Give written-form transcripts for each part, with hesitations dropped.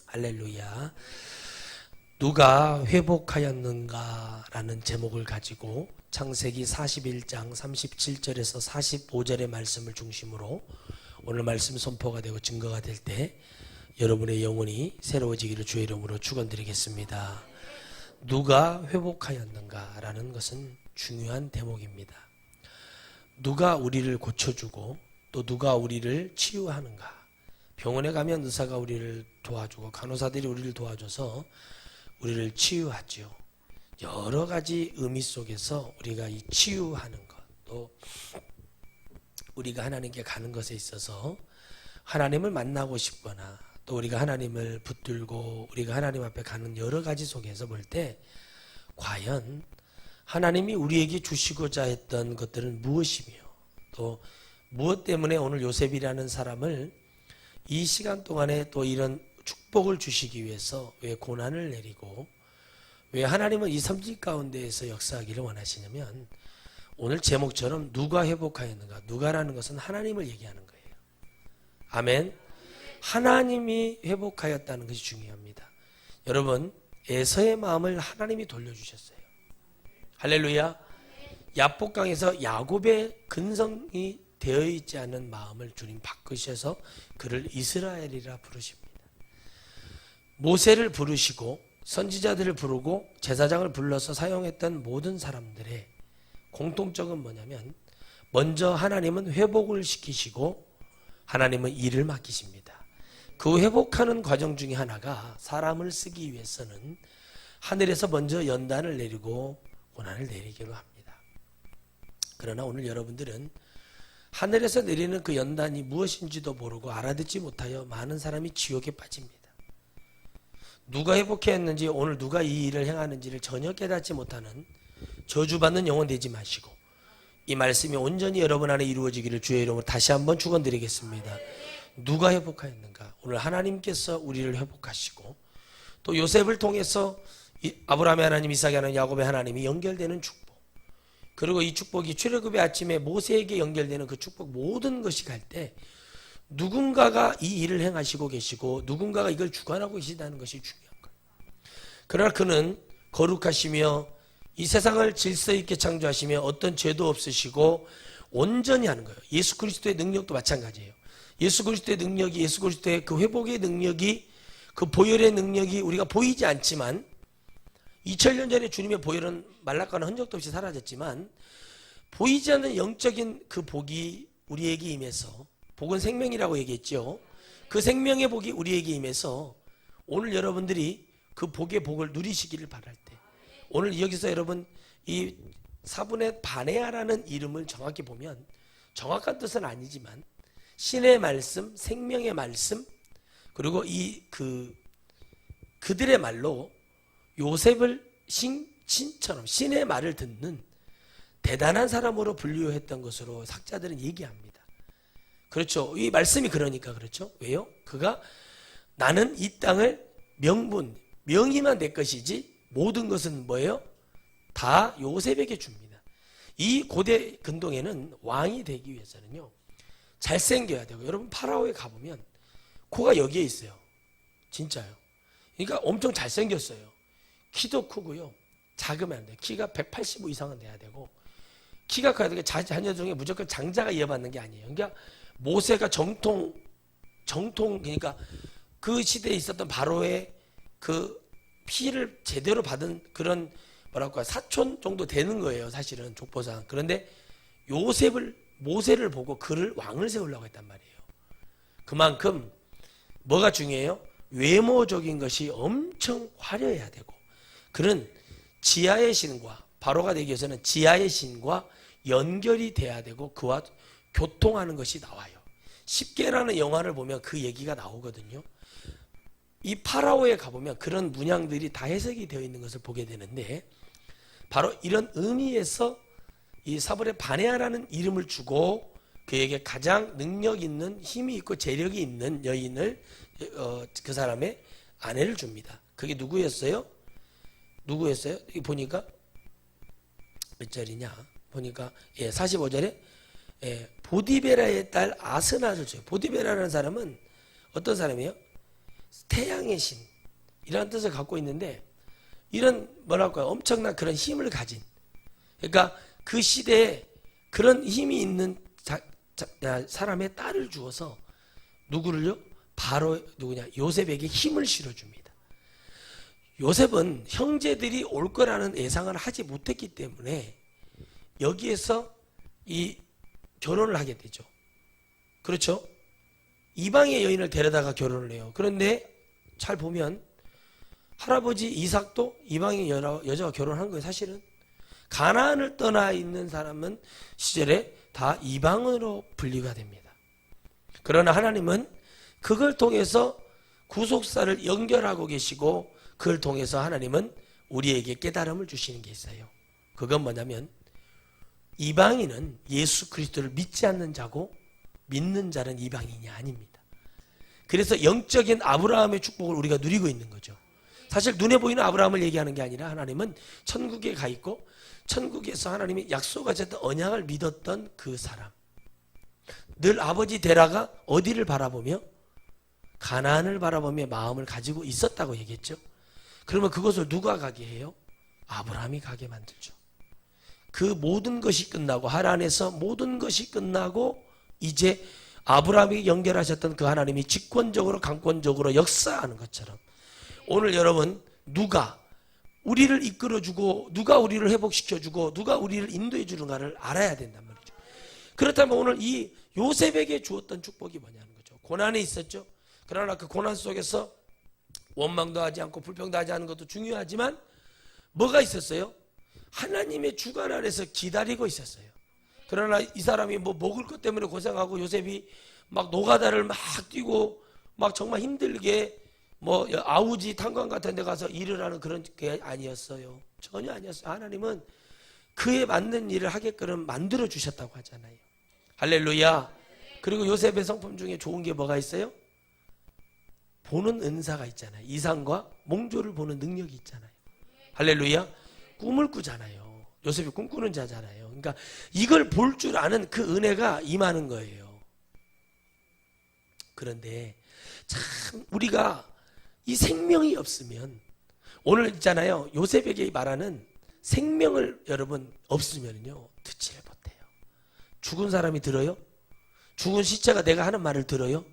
할렐루야. 누가 회복하였는가 라는 제목을 가지고 창세기 41장 37절에서 45절의 말씀을 중심으로 오늘 말씀 선포가 되고 증거가 될 때 여러분의 영혼이 새로워지기를 주의 이름으로 축원드리겠습니다. 누가 회복하였는가 라는 것은 중요한 대목입니다. 누가 우리를 고쳐주고 또 누가 우리를 치유하는가. 병원에 가면 의사가 우리를 도와주고 간호사들이 우리를 도와줘서 우리를 치유하죠. 여러 가지 의미 속에서 우리가 이 치유하는 것, 또 우리가 하나님께 가는 것에 있어서 하나님을 만나고 싶거나 또 우리가 하나님을 붙들고 우리가 하나님 앞에 가는 여러 가지 속에서 볼 때 과연 하나님이 우리에게 주시고자 했던 것들은 무엇이며 또 무엇 때문에 오늘 요셉이라는 사람을 이 시간 동안에 또 이런 축복을 주시기 위해서 왜 고난을 내리고 왜 하나님은 이 섬진 가운데에서 역사하기를 원하시냐면 오늘 제목처럼 누가 회복하였는가. 누가라는 것은 하나님을 얘기하는 거예요. 아멘. 하나님이 회복하였다는 것이 중요합니다. 여러분, 에서의 마음을 하나님이 돌려주셨어요. 할렐루야. 야복강에서 야곱의 근성이 되어 있지 않은 마음을 주님 바꾸셔서 그를 이스라엘이라 부르십니다. 모세를 부르시고 선지자들을 부르고 제사장을 불러서 사용했던 모든 사람들의 공통점은 뭐냐면 먼저 하나님은 회복을 시키시고 하나님은 일을 맡기십니다. 그 회복하는 과정 중에 하나가 사람을 쓰기 위해서는 하늘에서 먼저 연단을 내리고 고난을 내리기로 합니다. 그러나 오늘 여러분들은 하늘에서 내리는 그 연단이 무엇인지도 모르고 알아듣지 못하여 많은 사람이 지옥에 빠집니다. 누가 회복했는지 오늘 누가 이 일을 행하는지를 전혀 깨닫지 못하는 저주받는 영혼 되지 마시고 이 말씀이 온전히 여러분 안에 이루어지기를 주의 이름으로 다시 한번 축원드리겠습니다. 누가 회복하였는가? 오늘 하나님께서 우리를 회복하시고 또 요셉을 통해서 아브라함의 하나님, 이삭의 하나님, 야곱의 하나님이 연결되는 축복, 그리고 이 축복이 출애굽의 아침에 모세에게 연결되는 그 축복 모든 것이 갈 때 누군가가 이 일을 행하시고 계시고 누군가가 이걸 주관하고 계시다는 것이 중요한 거예요. 그러나 그는 거룩하시며 이 세상을 질서 있게 창조하시며 어떤 죄도 없으시고 온전히 하는 거예요. 예수 그리스도의 능력도 마찬가지예요. 예수 그리스도의 능력이, 예수 그리스도의 그 회복의 능력이, 그 보혈의 능력이 우리가 보이지 않지만 2000년 전에 주님의 보혈은 말라가는 흔적도 없이 사라졌지만 보이지 않는 영적인 그 복이 우리에게 임해서, 복은 생명이라고 얘기했죠. 그 생명의 복이 우리에게 임해서 오늘 여러분들이 그 복의 복을 누리시기를 바랄 때 오늘 여기서 여러분 이 사분의 바네아라는 이름을 정확히 보면 정확한 뜻은 아니지만 신의 말씀, 생명의 말씀, 그리고 그들의 말로 요셉을 신처럼 신의 말을 듣는 대단한 사람으로 분류했던 것으로 학자들은 얘기합니다. 그렇죠. 이 말씀이 그러니까 그렇죠. 왜요? 그가 나는 이 땅을 명의만 내 것이지 모든 것은 뭐예요? 다 요셉에게 줍니다. 이 고대 근동에는 왕이 되기 위해서는요 잘생겨야 되고, 여러분 파라오에 가보면 코가 여기에 있어요. 진짜요. 그러니까 엄청 잘생겼어요. 키도 크고요. 작으면 안 돼요. 키가 185 이상은 돼야 되고, 키가 커야 되고, 자녀 중에 무조건 장자가 이어받는 게 아니에요. 그러니까 모세가 정통 그러니까 그 시대에 있었던 바로의 그 피를 제대로 받은 그런 뭐랄까 사촌 정도 되는 거예요. 사실은 족보상. 그런데 모세를 보고 그를 왕을 세우려고 했단 말이에요. 그만큼 뭐가 중요해요? 외모적인 것이 엄청 화려해야 되고, 그는 지하의 신과, 바로가 되기 위해서는 지하의 신과 연결이 돼야 되고 그와 교통하는 것이 나와요. 10개라는 영화를 보면 그 얘기가 나오거든요. 이 파라오에 가보면 그런 문양들이 다 해석이 되어 있는 것을 보게 되는데, 바로 이런 의미에서 이 사브레 바네아라는 이름을 주고 그에게 가장 능력 있는 힘이 있고 재력이 있는 여인을 그 사람의 아내를 줍니다. 그게 누구였어요? 누구였어요? 여기 보니까 몇 절이냐? 보니까 45절에 보디베라의 딸 아스나를 줘요. 보디베라라는 사람은 어떤 사람이에요? 태양의 신 이런 뜻을 갖고 있는데, 이런 뭐랄까요, 엄청난 그런 힘을 가진, 그러니까 그 시대에 그런 힘이 있는 사람의 딸을 주어서 누구를요? 바로 누구냐? 요셉에게 힘을 실어줍니다. 요셉은 형제들이 올 거라는 예상을 하지 못했기 때문에 여기에서 이 결혼을 하게 되죠. 그렇죠? 이방의 여인을 데려다가 결혼을 해요. 그런데 잘 보면 할아버지 이삭도 이방의 여자와 결혼한 거예요. 사실은 가나안을 떠나 있는 사람은 시절에 다 이방으로 분류가 됩니다. 그러나 하나님은 그걸 통해서 구속사를 연결하고 계시고, 그걸 통해서 하나님은 우리에게 깨달음을 주시는 게 있어요. 그건 뭐냐면 이방인은 예수 그리스도를 믿지 않는 자고 믿는 자는 이방인이 아닙니다. 그래서 영적인 아브라함의 축복을 우리가 누리고 있는 거죠. 사실 눈에 보이는 아브라함을 얘기하는 게 아니라 하나님은 천국에 가 있고 천국에서 하나님이 약속하셨던 언약을 믿었던 그 사람, 늘 아버지 데라가 어디를 바라보며? 가나안을 바라보며 마음을 가지고 있었다고 얘기했죠. 그러면 그것을 누가 가게 해요? 아브라함이 가게 만들죠. 그 모든 것이 끝나고, 하나님에서 모든 것이 끝나고 이제 아브라함이 연결하셨던 그 하나님이 직권적으로 강권적으로 역사하는 것처럼, 오늘 여러분 누가 우리를 이끌어주고 누가 우리를 회복시켜주고 누가 우리를 인도해주는가를 알아야 된단 말이죠. 그렇다면 오늘 이 요셉에게 주었던 축복이 뭐냐는 거죠. 고난이 있었죠. 그러나 그 고난 속에서 원망도 하지 않고 불평도 하지 않은 것도 중요하지만 뭐가 있었어요? 하나님의 주관 아래서 기다리고 있었어요. 그러나 이 사람이 뭐 먹을 것 때문에 고생하고 요셉이 막 노가다를 막 뛰고 막 정말 힘들게 뭐 아우지 탄광 같은 데 가서 일을 하는 그런 게 아니었어요. 전혀 아니었어요. 하나님은 그에 맞는 일을 하게끔 만들어 주셨다고 하잖아요. 할렐루야. 그리고 요셉의 성품 중에 좋은 게 뭐가 있어요? 보는 은사가 있잖아요. 이상과 몽조를 보는 능력이 있잖아요. 할렐루야. 꿈을 꾸잖아요. 요셉이 꿈꾸는 자잖아요. 그러니까 이걸 볼 줄 아는 그 은혜가 임하는 거예요. 그런데 참 우리가 이 생명이 없으면, 오늘 있잖아요, 요셉에게 말하는 생명을 여러분 없으면요 듣지를 못해요. 죽은 사람이 들어요? 죽은 시체가 내가 하는 말을 들어요?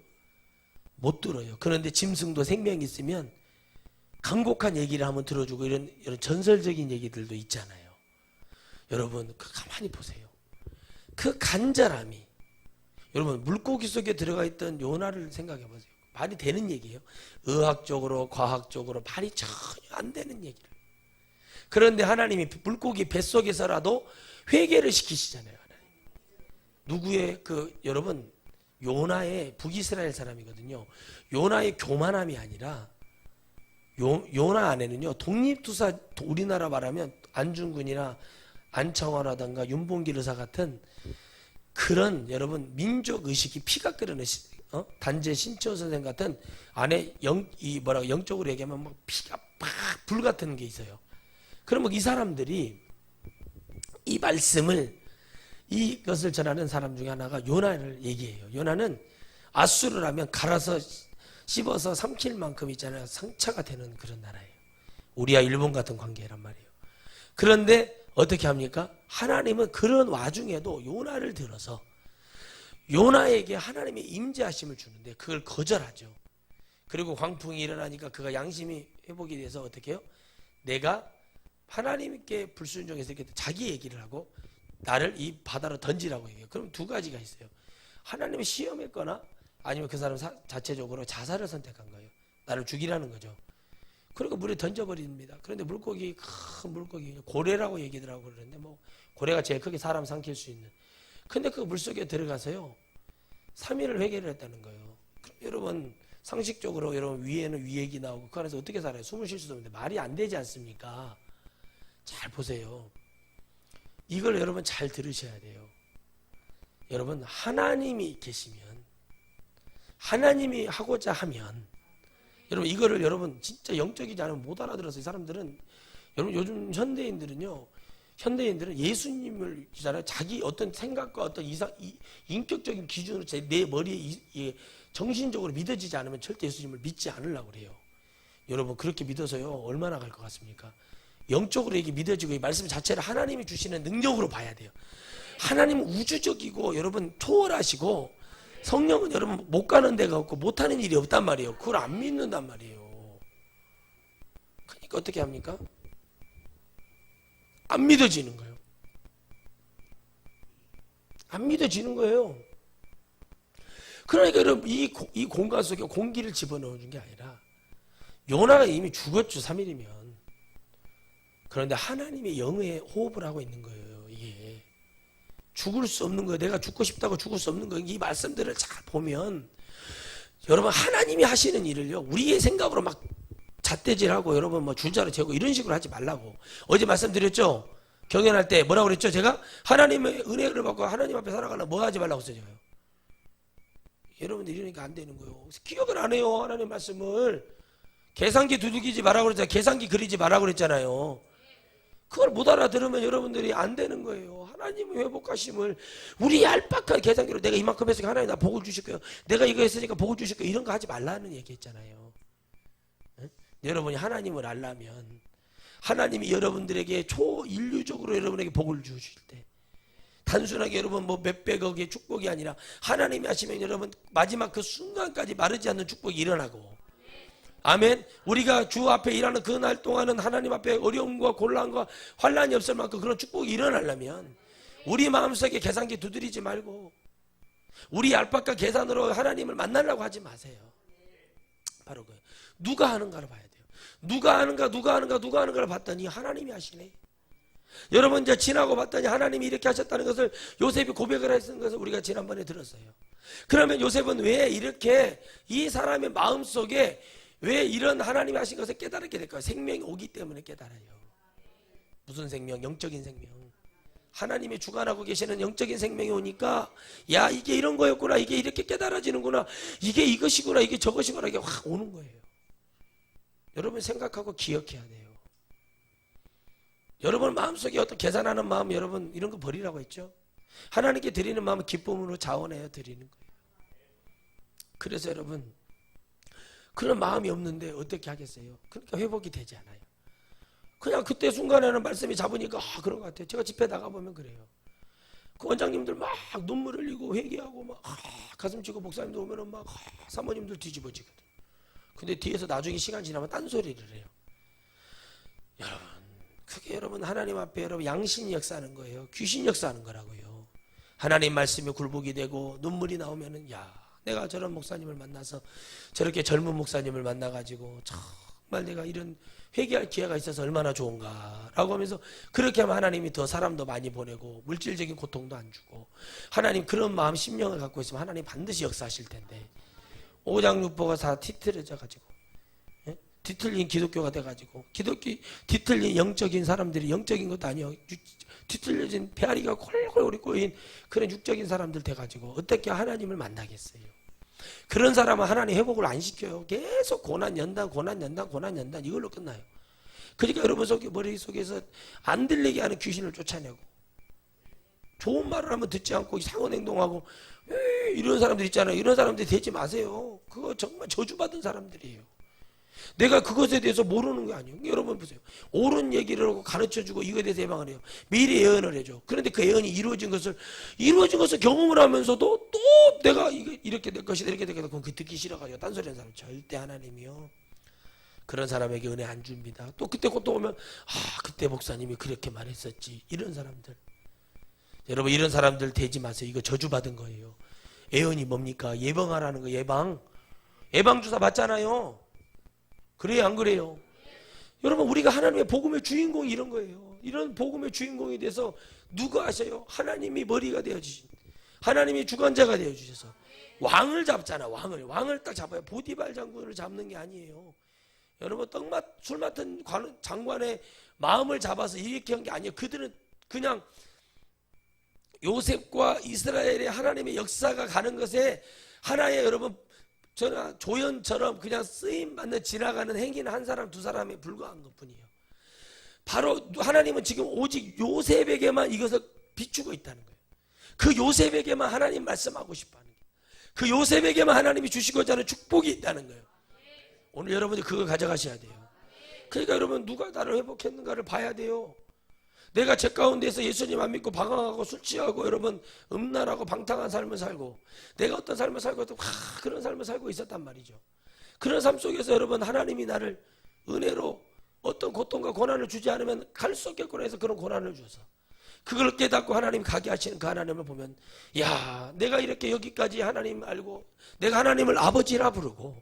못 들어요. 그런데 짐승도 생명이 있으면 간곡한 얘기를 한번 들어주고 이런 전설적인 얘기들도 있잖아요. 여러분 가만히 보세요. 그 간절함이, 여러분 물고기 속에 들어가 있던 요나를 생각해 보세요. 말이 되는 얘기예요. 의학적으로 과학적으로 말이 전혀 안 되는 얘기를. 그런데 하나님이 물고기 뱃속에서라도 회개를 시키시잖아요. 하나님. 누구의 여러분 요나의 북이스라엘 사람이거든요. 요나의 교만함이 아니라 요나 안에는요 독립투사, 우리나라 말하면 안중근이나 안청화라든가 윤봉길 의사 같은 그런 여러분 민족 의식이 피가 끓는 단재 신치호 선생 같은 안에 영적으로 얘기하면 막 피가 막 불 같은 게 있어요. 그러면 이 사람들이 이 말씀을, 이것을 전하는 사람 중에 하나가 요나를 얘기해요. 요나는 아수르를 하면 갈아서 씹어서 삼킬 만큼 있잖아요. 상처가 되는 그런 나라예요. 우리와 일본 같은 관계란 말이에요. 그런데 어떻게 합니까? 하나님은 그런 와중에도 요나를 들어서 요나에게 하나님의 임재하심을 주는데 그걸 거절하죠. 그리고 광풍이 일어나니까 그가 양심이 회복이 돼서 어떻게 해요? 내가 하나님께 불순종해서 이렇게 자기 얘기를 하고 나를 이 바다로 던지라고 얘기해요. 그럼 두 가지가 있어요. 하나님을 시험했거나 아니면 그 사람 자체적으로 자살을 선택한 거예요. 나를 죽이라는 거죠. 그리고 물에 던져버립니다. 그런데 물고기, 큰 물고기, 고래라고 얘기더라고 그러는데 뭐 고래가 제일 크게 사람 삼킬 수 있는. 근데 그 물속에 들어가서요 3일을 회개를 했다는 거예요. 그럼 여러분 상식적으로 여러분 위에는 위액이 나오고 그 안에서 어떻게 살아요? 숨을 쉴 수도 없는데 말이 안 되지 않습니까? 잘 보세요. 이걸 여러분 잘 들으셔야 돼요. 여러분 하나님이 계시면, 하나님이 하고자 하면 여러분 이거를 여러분 진짜 영적이지 않으면 못 알아들어서 이 사람들은 여러분 요즘 현대인들은 예수님을 있잖아요. 자기 어떤 생각과 어떤 인격적인 기준으로 내 머리에 정신적으로 믿어지지 않으면 절대 예수님을 믿지 않으려고 그래요. 여러분 그렇게 믿어서요 얼마나 갈 것 같습니까? 영적으로 이게 믿어지고 이 말씀 자체를 하나님이 주시는 능력으로 봐야 돼요. 하나님은 우주적이고 여러분 초월하시고 성령은 여러분 못 가는 데가 없고 못하는 일이 없단 말이에요. 그걸 안 믿는단 말이에요. 그러니까 어떻게 합니까? 안 믿어지는 거예요. 안 믿어지는 거예요. 그러니까 여러분 이 공간 속에 공기를 집어넣어 준 게 아니라 요나가 이미 죽었죠. 3일이면. 그런데 하나님의 영에 호흡을 하고 있는 거예요. 이게 죽을 수 없는 거예요. 내가 죽고 싶다고 죽을 수 없는 거예요. 이 말씀들을 잘 보면 여러분 하나님이 하시는 일을요 우리의 생각으로 막 잣대질하고 여러분 뭐 줄자로 재고 이런 식으로 하지 말라고. 어제 말씀드렸죠. 경연할 때 뭐라고 그랬죠? 제가 하나님의 은혜를 받고 하나님 앞에 살아가려면 뭐 하지 말라고 했어요. 제가요. 여러분들 이러니까 안 되는 거예요. 기억을 안 해요. 하나님 말씀을. 계산기 두들기지 말라고 그랬잖아요. 계산기 그리지 말라고 그랬잖아요. 그걸 못 알아들으면 여러분들이 안 되는 거예요. 하나님의 회복하심을 우리 얄팍한 계산기로 내가 이만큼 했으니까 하나님 나 복을 주실 거예요. 내가 이거 했으니까 복을 주실 거예요. 이런 거 하지 말라는 얘기했잖아요. 네? 여러분이 하나님을 알려면 하나님이 여러분들에게 초인류적으로 여러분에게 복을 주실 때 단순하게 여러분 뭐 몇백억의 축복이 아니라 하나님이 하시면 여러분 마지막 그 순간까지 마르지 않는 축복이 일어나고 아멘. 우리가 주 앞에 일하는 그 날 동안은 하나님 앞에 어려움과 곤란과 환란이 없을 만큼 그런 축복이 일어나려면 우리 마음속에 계산기 두드리지 말고 우리 얄팍한 계산으로 하나님을 만나려고 하지 마세요. 바로 그예요. 누가 하는가를 봐야 돼요. 누가 하는가를 봤더니 하나님이 하시네. 여러분 이제 지나고 봤더니 하나님이 이렇게 하셨다는 것을 요셉이 고백을 했던 것을 우리가 지난번에 들었어요. 그러면 요셉은 왜 이렇게 이 사람의 마음속에 왜 이런 하나님이 하신 것을 깨달게 될까요? 생명이 오기 때문에 깨달아요. 무슨 생명? 영적인 생명. 하나님이 주관하고 계시는 영적인 생명이 오니까 야 이게 이런 거였구나. 이게 이렇게 깨달아지는구나. 이게 이것이구나. 이게 저것이구나. 이게 확 오는 거예요. 여러분 생각하고 기억해야 돼요. 여러분 마음속에 어떤 계산하는 마음 여러분 이런 거 버리라고 했죠. 하나님께 드리는 마음은 기쁨으로 자원하여 드리는 거예요. 그래서 여러분 그런 마음이 없는데 어떻게 하겠어요? 그러니까 회복이 되지 않아요. 그냥 그때 순간에는 말씀이 잡으니까 그런 것 같아요. 제가 집회 나가보면 그래요. 그 원장님들 막 눈물 흘리고 회개하고 막 가슴 치고 목사님들 오면은 막 사모님들 뒤집어지거든. 근데 뒤에서 나중에 시간 지나면 딴소리를 해요. 여러분 그게 여러분 하나님 앞에 여러분 양신이 역사하는 거예요. 귀신 역사하는 거라고요. 하나님 말씀에 굴복이 되고 눈물이 나오면은 야 내가 저런 목사님을 만나서 저렇게 젊은 목사님을 만나가지고 정말 내가 이런 회개할 기회가 있어서 얼마나 좋은가 라고 하면서 그렇게 하면 하나님이 더 사람도 많이 보내고 물질적인 고통도 안 주고 하나님 그런 마음 심령을 갖고 있으면 하나님 반드시 역사하실 텐데 오장육부가 다 뒤틀어져 가지고 뒤틀린 기독교가 돼가지고 뒤틀린 영적인 사람들이 영적인 것도 아니요 뒤틀려진 배앓이가 콜콜 꼬인 그런 육적인 사람들 돼가지고 어떻게 하나님을 만나겠어요. 그런 사람은 하나님 회복을 안 시켜요. 계속 고난 연단 이걸로 끝나요. 그러니까 여러분 머릿속에서 안 들리게 하는 귀신을 쫓아내고 좋은 말을 하면 듣지 않고 이상한 행동하고 이런 사람들 있잖아요. 이런 사람들이 되지 마세요. 그거 정말 저주받은 사람들이에요. 내가 그것에 대해서 모르는 게 아니에요. 여러분 보세요. 옳은 얘기를 하고 가르쳐주고 이거에 대해서 예방을 해요. 미리 예언을 해줘. 그런데 그 예언이 이루어진 것을 경험을 하면서도 또 내가 이렇게 될 것이다 이렇게 될 것이다. 그럼 그 듣기 싫어가지고 딴소리 하는 사람 절대 하나님이요. 그런 사람에게 은혜 안 줍니다. 또 그때 고통 오면 그때 목사님이 그렇게 말했었지. 이런 사람들. 여러분 이런 사람들 되지 마세요. 이거 저주받은 거예요. 예언이 뭡니까? 예방하라는 거. 예방주사 맞잖아요. 그래요 안 그래요? 여러분 우리가 하나님의 복음의 주인공이 이런 거예요. 이런 복음의 주인공이 돼서 누가 하셔요? 하나님이 머리가 되어주신 하나님이 주관자가 되어주셔서 왕을 잡잖아. 왕을 딱 잡아요. 보디발 장군을 잡는 게 아니에요. 여러분 술 맡은 장관의 마음을 잡아서 이렇게 한 게 아니에요. 그들은 그냥 요셉과 이스라엘의 하나님의 역사가 가는 것에 하나의 여러분 저나 조연처럼 그냥 쓰임받는 지나가는 행위는 한 사람 두 사람에 불과한 것뿐이에요. 바로 하나님은 지금 오직 요셉에게만 이것을 비추고 있다는 거예요. 그 요셉에게만 하나님 말씀하고 싶어하는 거예요. 그 요셉에게만 하나님이 주시고자 하는 축복이 있다는 거예요. 오늘 여러분이 그거 가져가셔야 돼요. 그러니까 여러분, 누가 나를 회복했는가를 봐야 돼요. 내가 제 가운데서 예수님 안 믿고 방황하고 술 취하고 여러분 음란하고 방탕한 삶을 살고 내가 어떤 삶을 살고 그런 삶을 살고 있었단 말이죠. 그런 삶 속에서 여러분, 하나님이 나를 은혜로 어떤 고통과 고난을 주지 않으면 갈 수 없겠구나 해서 그런 고난을 주어서 그걸 깨닫고 하나님이 가게 하시는 그 하나님을 보면, 야, 내가 이렇게 여기까지 하나님 알고 내가 하나님을 아버지라 부르고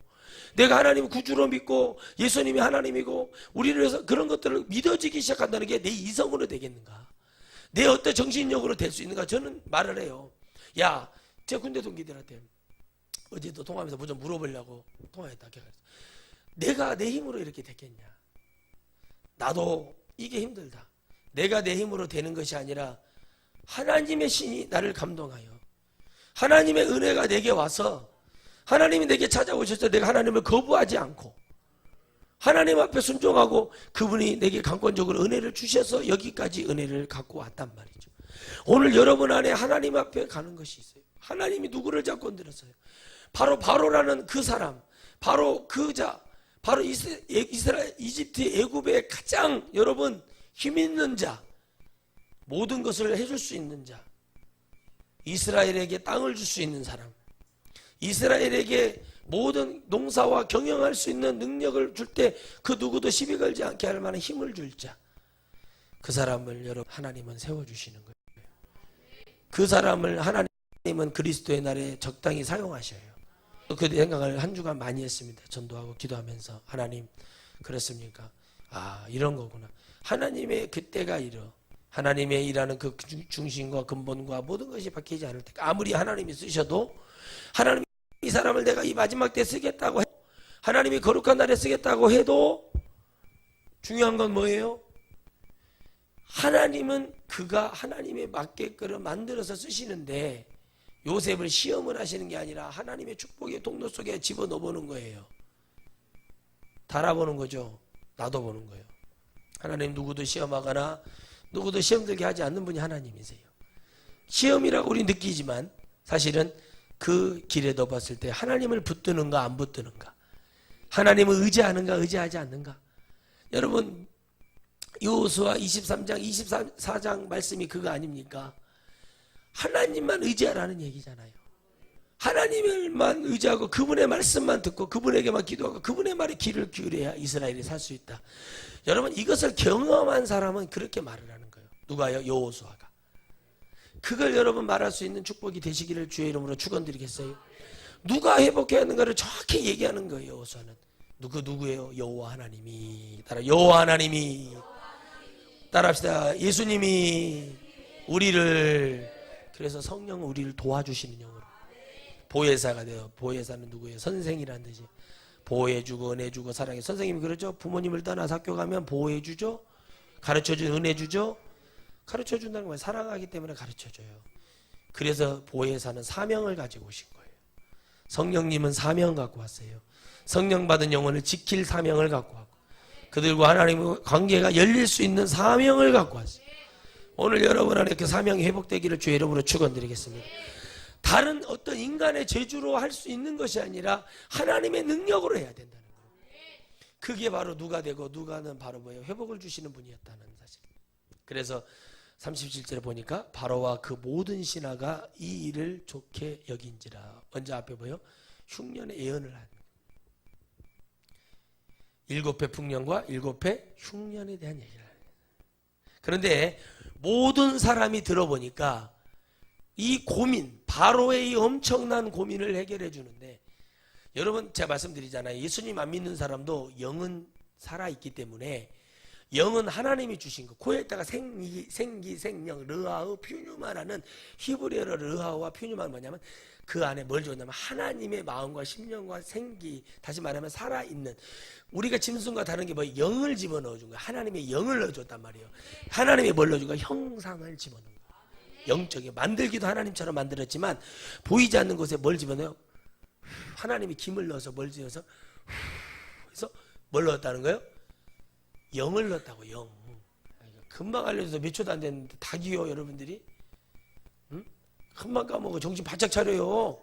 내가 하나님을 구주로 믿고 예수님이 하나님이고 우리를 위해서 그런 것들을 믿어지기 시작한다는 게 내 이성으로 되겠는가, 내 어떤 정신력으로 될 수 있는가. 저는 말을 해요. 야, 제 군대 동기들한테 어제도 통화하면서 뭐 좀 물어보려고 통화했다. 내가 내 힘으로 이렇게 됐겠냐. 나도 이게 힘들다. 내가 내 힘으로 되는 것이 아니라 하나님의 신이 나를 감동하여 하나님의 은혜가 내게 와서 하나님이 내게 찾아오셔서 내가 하나님을 거부하지 않고 하나님 앞에 순종하고 그분이 내게 강권적으로 은혜를 주셔서 여기까지 은혜를 갖고 왔단 말이죠. 오늘 여러분 안에 하나님 앞에 가는 것이 있어요. 하나님이 누구를 잡고 들었어요? 바로 바로라는 그 사람, 바로 그 자, 바로 이스라엘, 이집트, 애굽의 가장 여러분 힘 있는 자, 모든 것을 해줄 수 있는 자, 이스라엘에게 땅을 줄 수 있는 사람, 이스라엘에게 모든 농사와 경영할 수 있는 능력을 줄 때 그 누구도 시비 걸지 않게 할 만한 힘을 줄 자, 그 사람을 여러분 하나님은 세워주시는 거예요. 그 사람을 하나님은 그리스도의 날에 적당히 사용하셔요. 그 생각을 한 주간 많이 했습니다. 전도하고 기도하면서. 하나님, 그렇습니까? 아, 이런 거구나. 하나님의 그때가 이러. 하나님의 일하는 그 중심과 근본과 모든 것이 바뀌지 않을 때, 아무리 하나님이 쓰셔도 하나님이 이 사람을 내가 이 마지막 때 쓰겠다고 해도, 하나님이 거룩한 날에 쓰겠다고 해도 중요한 건 뭐예요? 하나님은 그가 하나님에 맞게끔 만들어서 쓰시는데 요셉을 시험을 하시는 게 아니라 하나님의 축복의 통로 속에 집어넣어보는 거예요. 달아보는 거죠. 놔둬보는 거예요. 하나님 누구도 시험하거나 누구도 시험 들게 하지 않는 분이 하나님이세요. 시험이라고 우리 느끼지만 사실은 그 길에 넣어봤을 때 하나님을 붙드는가 안 붙드는가, 하나님을 의지하는가 의지하지 않는가. 여러분, 여호수아 23장 24장 말씀이 그거 아닙니까? 하나님만 의지하라는 얘기잖아요. 하나님을만 의지하고 그분의 말씀만 듣고 그분에게만 기도하고 그분의 말에 귀를 기울여야 이스라엘이 살 수 있다. 여러분, 이것을 경험한 사람은 그렇게 말을 하는 거예요. 누가요? 여호수아가. 그걸 여러분 말할 수 있는 축복이 되시기를 주의 이름으로 축원드리겠어요. 누가 회복해야 하는가를 정확히 얘기하는 거예요. 여호수아는 누구예요? 여호와 하나님이. 따라 여호와 하나님이. 따라합시다. 예수님이 우리를, 그래서 성령은 우리를 도와주시는 영으로 보혜사가 돼요. 보혜사는 누구예요? 선생이라는 뜻이. 보호해주고 은혜주고 사랑해. 선생님이 그러죠. 부모님을 떠나서 학교 가면 보호해주죠. 가르쳐주죠. 은혜주죠. 가르쳐준다는 거예요. 사랑하기 때문에 가르쳐줘요. 그래서 보혜사는 사명을 가지고 오신 거예요. 성령님은 사명 갖고 왔어요. 성령 받은 영혼을 지킬 사명을 갖고 왔고 그들과 하나님의 관계가 열릴 수 있는 사명을 갖고 왔어요. 오늘 여러분 안에 그 사명이 회복되기를 주의 이름으로 축원드리겠습니다. 다른 어떤 인간의 재주로 할 수 있는 것이 아니라 하나님의 능력으로 해야 된다는 거예요. 그게 바로 누가 되고 누가는 바로 뭐예요? 회복을 주시는 분이었다는 사실. 그래서 37절에 보니까 바로와 그 모든 신하가 이 일을 좋게 여긴지라. 먼저 앞에 뭐예요? 흉년의 예언을 한 7회 풍년과 7회 흉년에 대한 얘기를 해요. 그런데 모든 사람이 들어보니까 이 고민, 바로의 이 엄청난 고민을 해결해 주는데, 여러분 제가 말씀드리잖아요. 예수님 안 믿는 사람도 영은 살아있기 때문에 영은 하나님이 주신 거. 코에다가 생기, 생명, 르하우, 퓨뉴마라는 히브리어로 르하우와 퓨뉴마는 뭐냐면 그 안에 뭘 줬냐면 하나님의 마음과 심령과 생기, 다시 말하면 살아있는, 우리가 짐승과 다른 게 뭐 영을 집어넣어 준 거야. 하나님의 영을 넣어줬단 말이에요. 하나님이 뭘 넣어준 거야? 형상을 집어넣은 거야. 영적인, 만들기도 하나님처럼 만들었지만 보이지 않는 곳에 뭘 집어넣어요? 하나님이 김을 넣어서 뭘 지어서 그래서 뭘 넣었다는 거예요? 영을 넣었다고. 영. 금방 알려줘서 몇 초도 안 됐는데 다 기워 여러분들이. 응? 금방 까먹어. 정신 바짝 차려요.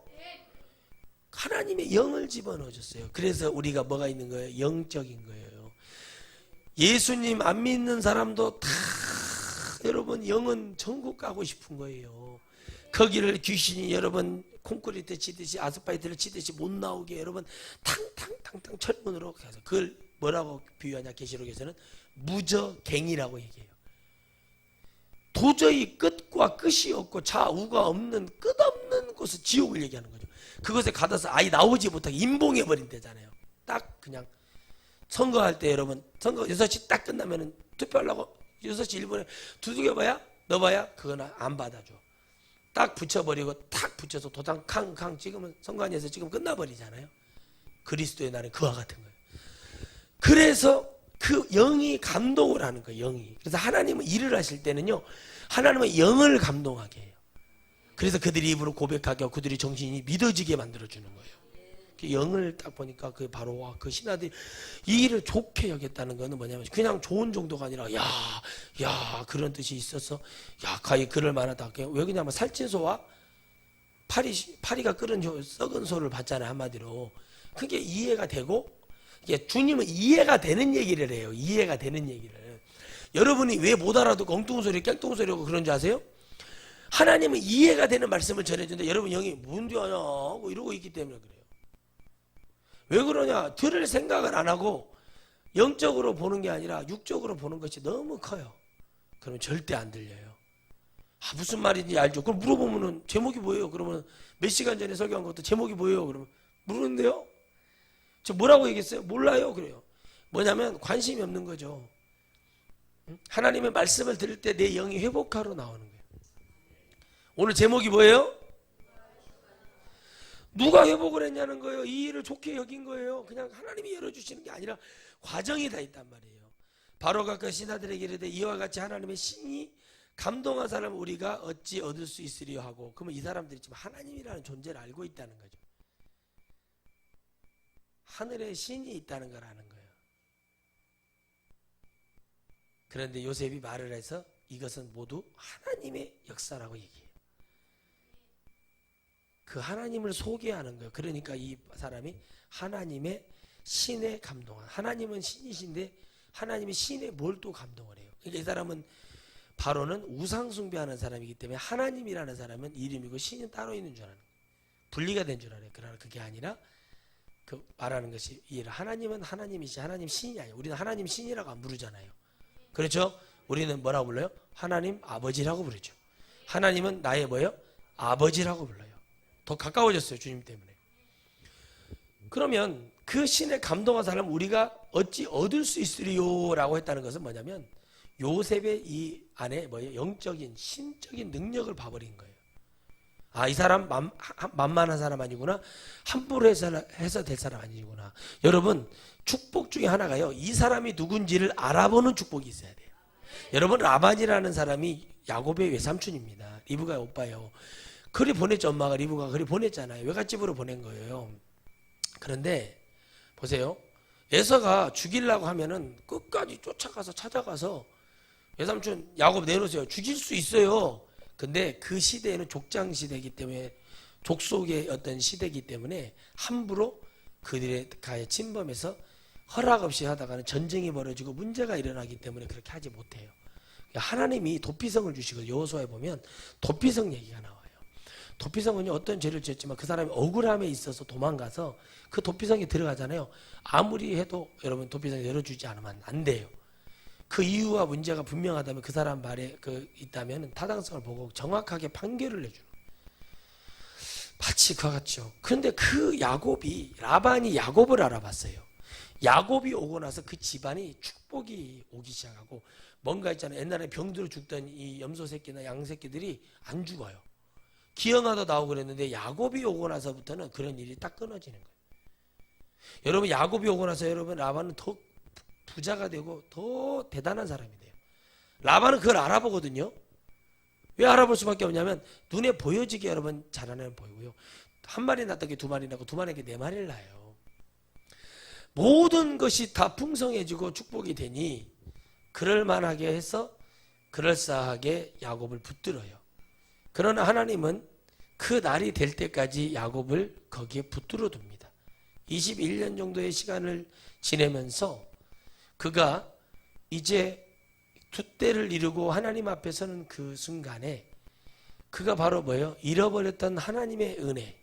하나님의 영을 집어넣어줬어요. 그래서 우리가 뭐가 있는 거예요? 영적인 거예요. 예수님 안 믿는 사람도 다 여러분 영은 천국 가고 싶은 거예요. 거기를 귀신이 여러분 콘크리트 치듯이 아스팔트를 치듯이 못 나오게 여러분 탕탕탕탕 철문으로 해서 그걸 뭐라고 비유하냐? 계시록에서는 무저갱이라고 얘기해요. 도저히 끝과 끝이 없고 좌우가 없는 끝없는 곳을 지옥을 얘기하는 거죠. 그것에 가둬서 아예 나오지 못하게 임봉해 버린대잖아요. 딱 그냥 선거할 때 여러분 선거 6시 딱 끝나면은 투표하려고 6시 1분에 두들겨봐야 넣어봐야 그건 안 받아줘. 딱 붙여버리고 탁 붙여서 도장 캉캉 찍으면 선관위에서 지금 끝나버리잖아요. 그리스도의 날은 그와 같은 거예요. 그래서 그 영이 감동을 하는 거예요. 영이. 그래서 하나님은 일을 하실 때는요, 하나님은 영을 감동하게 해요. 그래서 그들이 입으로 고백하게 하고 그들이 정신이 믿어지게 만들어주는 거예요. 그 영을 딱 보니까 그 바로 그 신하들이 이 일을 좋게 여겼다는 거는 뭐냐면 그냥 좋은 정도가 아니라 야 그런 뜻이 있어서 야 가히 그럴 만하다. 왜 그러냐면 살찐소와 파리가 끓은 썩은 소를 봤잖아요. 한마디로. 그게 이해가 되고 이게 주님은 이해가 되는 얘기를 해요. 이해가 되는 얘기를. 여러분이 왜 못 알아듣고 엉뚱소리 깽뚱소리하고 그런 줄 아세요? 하나님은 이해가 되는 말씀을 전해주는데 여러분 영이 뭔지 아냐 하고 이러고 있기 때문에 그래요. 왜 그러냐? 들을 생각을 안 하고 영적으로 보는 게 아니라 육적으로 보는 것이 너무 커요. 그러면 절대 안 들려요. 무슨 말인지 알죠? 그럼 물어보면은 제목이 뭐예요? 그러면 몇 시간 전에 설교한 것도 제목이 뭐예요? 그러면 모르는데요? 저 뭐라고 얘기했어요? 몰라요. 그래요. 뭐냐면 관심이 없는 거죠. 하나님의 말씀을 들을 때 내 영이 회복하러 나오는 거예요. 오늘 제목이 뭐예요? 누가 회복을 했냐는 거예요. 이 일을 좋게 여긴 거예요. 그냥 하나님이 열어주시는 게 아니라 과정이 다 있단 말이에요. 바로가 그 신하들에게 이르되 이와 같이 하나님의 신이 감동한 사람을 우리가 어찌 얻을 수 있으리요 하고, 그러면 이 사람들이 지금 하나님이라는 존재를 알고 있다는 거죠. 하늘에 신이 있다는 걸 아는 거예요. 그런데 요셉이 말을 해서 이것은 모두 하나님의 역사라고 얘기해요. 그 하나님을 소개하는 거예요. 그러니까 이 사람이 하나님의 신에 감동한, 하나님은 신이신데 하나님의 신에 뭘 또 감동을 해요. 그러니까 이 사람은 바로는 우상 숭배하는 사람이기 때문에 하나님이라는 사람은 이름이고 신은 따로 있는 줄 아는 거예요. 분리가 된 줄 알아요. 그러나 그게 아니라 그 말하는 것이 하나님은 하나님이시 하나님 신이 아니에요. 우리는 하나님 신이라고 안 부르잖아요. 그렇죠? 우리는 뭐라고 불러요? 하나님 아버지라고 부르죠. 하나님은 나의 뭐예요? 아버지라고 불러요. 더 가까워졌어요. 주님 때문에. 그러면 그 신에 감동한 사람은 우리가 어찌 얻을 수 있으리요 라고 했다는 것은 뭐냐면 요셉의 이 안에 뭐예요? 영적인 신적인 능력을 봐버린 거예요. 이 사람 만만한 사람 아니구나. 함부로 해서 될 사람 아니구나. 여러분 축복 중에 하나가요, 이 사람이 누군지를 알아보는 축복이 있어야 돼요. 여러분 라반이라는 사람이 야곱의 외삼촌입니다. 리브가의 오빠예요. 그리 보냈죠. 엄마가 리브가 그리 보냈잖아요. 외갓집으로 보낸 거예요. 그런데 보세요. 에서가 죽이려고 하면은 끝까지 쫓아가서 찾아가서 외삼촌 야곱 내놓으세요. 죽일 수 있어요. 근데 그 시대에는 족장 시대이기 때문에 족속의 어떤 시대이기 때문에 함부로 그들의 가에 침범해서 허락 없이 하다가는 전쟁이 벌어지고 문제가 일어나기 때문에 그렇게 하지 못해요. 하나님이 도피성을 주시고 여호수아에 보면 도피성 얘기가 나와요. 도피성은요, 어떤 죄를 지었지만 그 사람이 억울함에 있어서 도망가서 그 도피성에 들어가잖아요. 아무리 해도 여러분 도피성 열어주지 않으면 안 돼요. 그 이유와 문제가 분명하다면 그 사람 말에 있다면 타당성을 보고 정확하게 판결을 내주는 거예요. 마치 그와 같죠. 그런데 그 야곱이, 라반이 야곱을 알아봤어요. 야곱이 오고 나서 그 집안이 축복이 오기 시작하고, 뭔가 있잖아요. 옛날에 병들어 죽던 이 염소 새끼나 양 새끼들이 안 죽어요. 기형아도 나오고 그랬는데 야곱이 오고 나서부터는 그런 일이 딱 끊어지는 거예요. 여러분 야곱이 오고 나서 여러분 라반은 더 부자가 되고 더 대단한 사람이 돼요. 라반은 그걸 알아보거든요. 왜 알아볼 수밖에 없냐면 눈에 보여지게 여러분 잘하는 보이고요. 한 마리 낳던 게 두 마리 낳고 두 마리 낳은 게 네 마리를 낳아요. 모든 것이 다 풍성해지고 축복이 되니 그럴만하게 해서 그럴싸하게 야곱을 붙들어요. 그러나 하나님은 그 날이 될 때까지 야곱을 거기에 붙들어 둡니다. 21년 정도의 시간을 지내면서 그가 이제 줏대를 이루고 하나님 앞에 서는 그 순간에 그가 바로 뭐예요? 잃어버렸던 하나님의 은혜,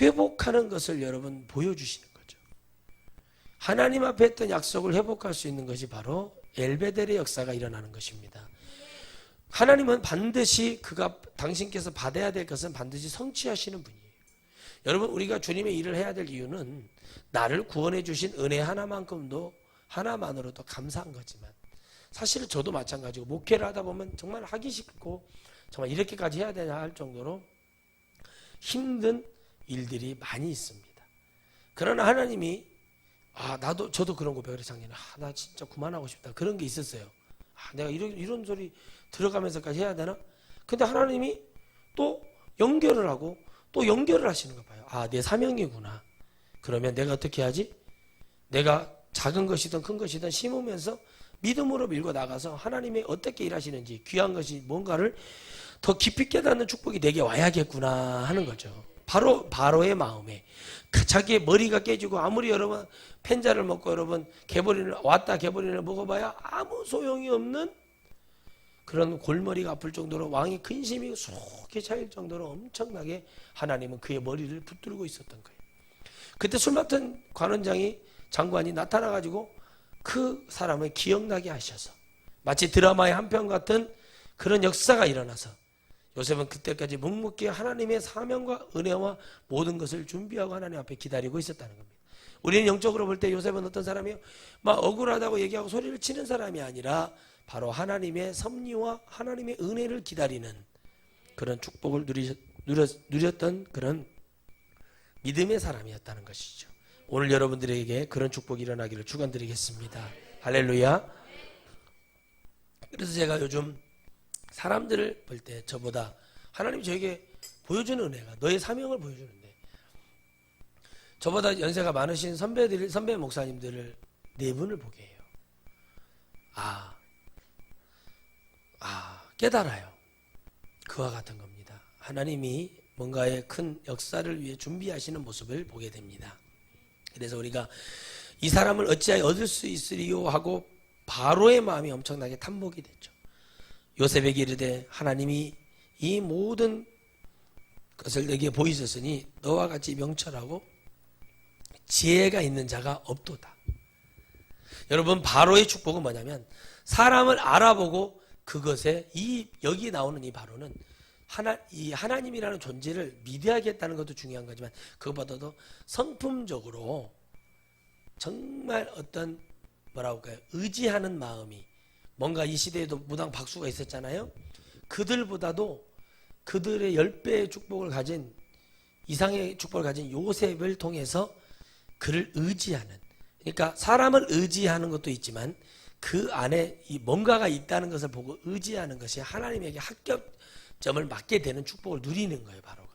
회복하는 것을 여러분 보여주시는 거죠. 하나님 앞에 했던 약속을 회복할 수 있는 것이 바로 엘베델의 역사가 일어나는 것입니다. 하나님은 반드시 그가 당신께서 받아야 될 것은 반드시 성취하시는 분이에요. 여러분, 우리가 주님의 일을 해야 될 이유는 나를 구원해 주신 은혜 하나만으로도 감사한 거지만, 사실 저도 마찬가지고 목회를 하다 보면 정말 하기 싫고 정말 이렇게까지 해야 되냐 할 정도로 힘든 일들이 많이 있습니다. 그러나 하나님이 저도 그런 고백을 작년에 나 진짜 그만하고 싶다 그런 게 있었어요. 내가 이런 소리 들어가면서까지 해야 되나? 근데 하나님이 또 연결을 하고 또 연결을 하시는 거 봐요. 내 사명이구나. 그러면 내가 어떻게 하지? 내가 작은 것이든 큰 것이든 심으면서 믿음으로 밀고 나가서 하나님이 어떻게 일하시는지 귀한 것이 뭔가를 더 깊이 깨닫는 축복이 내게 와야겠구나 하는 거죠. 바로의 마음에 자기의 머리가 깨지고 아무리 여러분 펜자를 먹고 여러분 개보린을 먹어봐야 아무 소용이 없는 그런 골머리가 아플 정도로 왕이 근심이 속에 차일 정도로 엄청나게 하나님은 그의 머리를 붙들고 있었던 거예요. 그때 술 맡은 장관이 나타나가지고 그 사람을 기억나게 하셔서 마치 드라마의 한 편 같은 그런 역사가 일어나서 요셉은 그때까지 묵묵히 하나님의 사명과 은혜와 모든 것을 준비하고 하나님 앞에 기다리고 있었다는 겁니다. 우리는 영적으로 볼 때 요셉은 어떤 사람이에요? 막 억울하다고 얘기하고 소리를 치는 사람이 아니라 바로 하나님의 섭리와 하나님의 은혜를 기다리는 그런 축복을 누렸던 그런 믿음의 사람이었다는 것이죠. 오늘 여러분들에게 그런 축복이 일어나기를 축원드리겠습니다. 할렐루야. 그래서 제가 요즘 사람들을 볼 때 저보다 하나님이 저에게 보여주는 은혜가 너의 사명을 보여주는데, 저보다 연세가 많으신 선배 목사님들을 네 분을 보게 해요. 깨달아요. 그와 같은 겁니다. 하나님이 뭔가의 큰 역사를 위해 준비하시는 모습을 보게 됩니다. 그래서 우리가 이 사람을 어찌하여 얻을 수 있으리요 하고 바로의 마음이 엄청나게 탐복이 됐죠. 요셉에게 이르되 하나님이 이 모든 것을 내게 보이셨으니 너와 같이 명철하고 지혜가 있는 자가 없도다. 여러분, 바로의 축복은 뭐냐면 사람을 알아보고 그것에 여기 나오는 이 바로는 하나님이라는 존재를 믿어야겠다는 것도 중요한 거지만 그것보다도 성품적으로 정말 어떤 의지하는 마음이, 뭔가 이 시대에도 무당 박수가 있었잖아요. 그들보다도 그들의 10배의 축복을 가진, 이상의 축복을 가진 요셉을 통해서 그를 의지하는, 그러니까 사람을 의지하는 것도 있지만 그 안에 뭔가가 있다는 것을 보고 의지하는 것이 하나님에게 합격점을 맞게 되는 축복을 누리는 거예요. 바로가.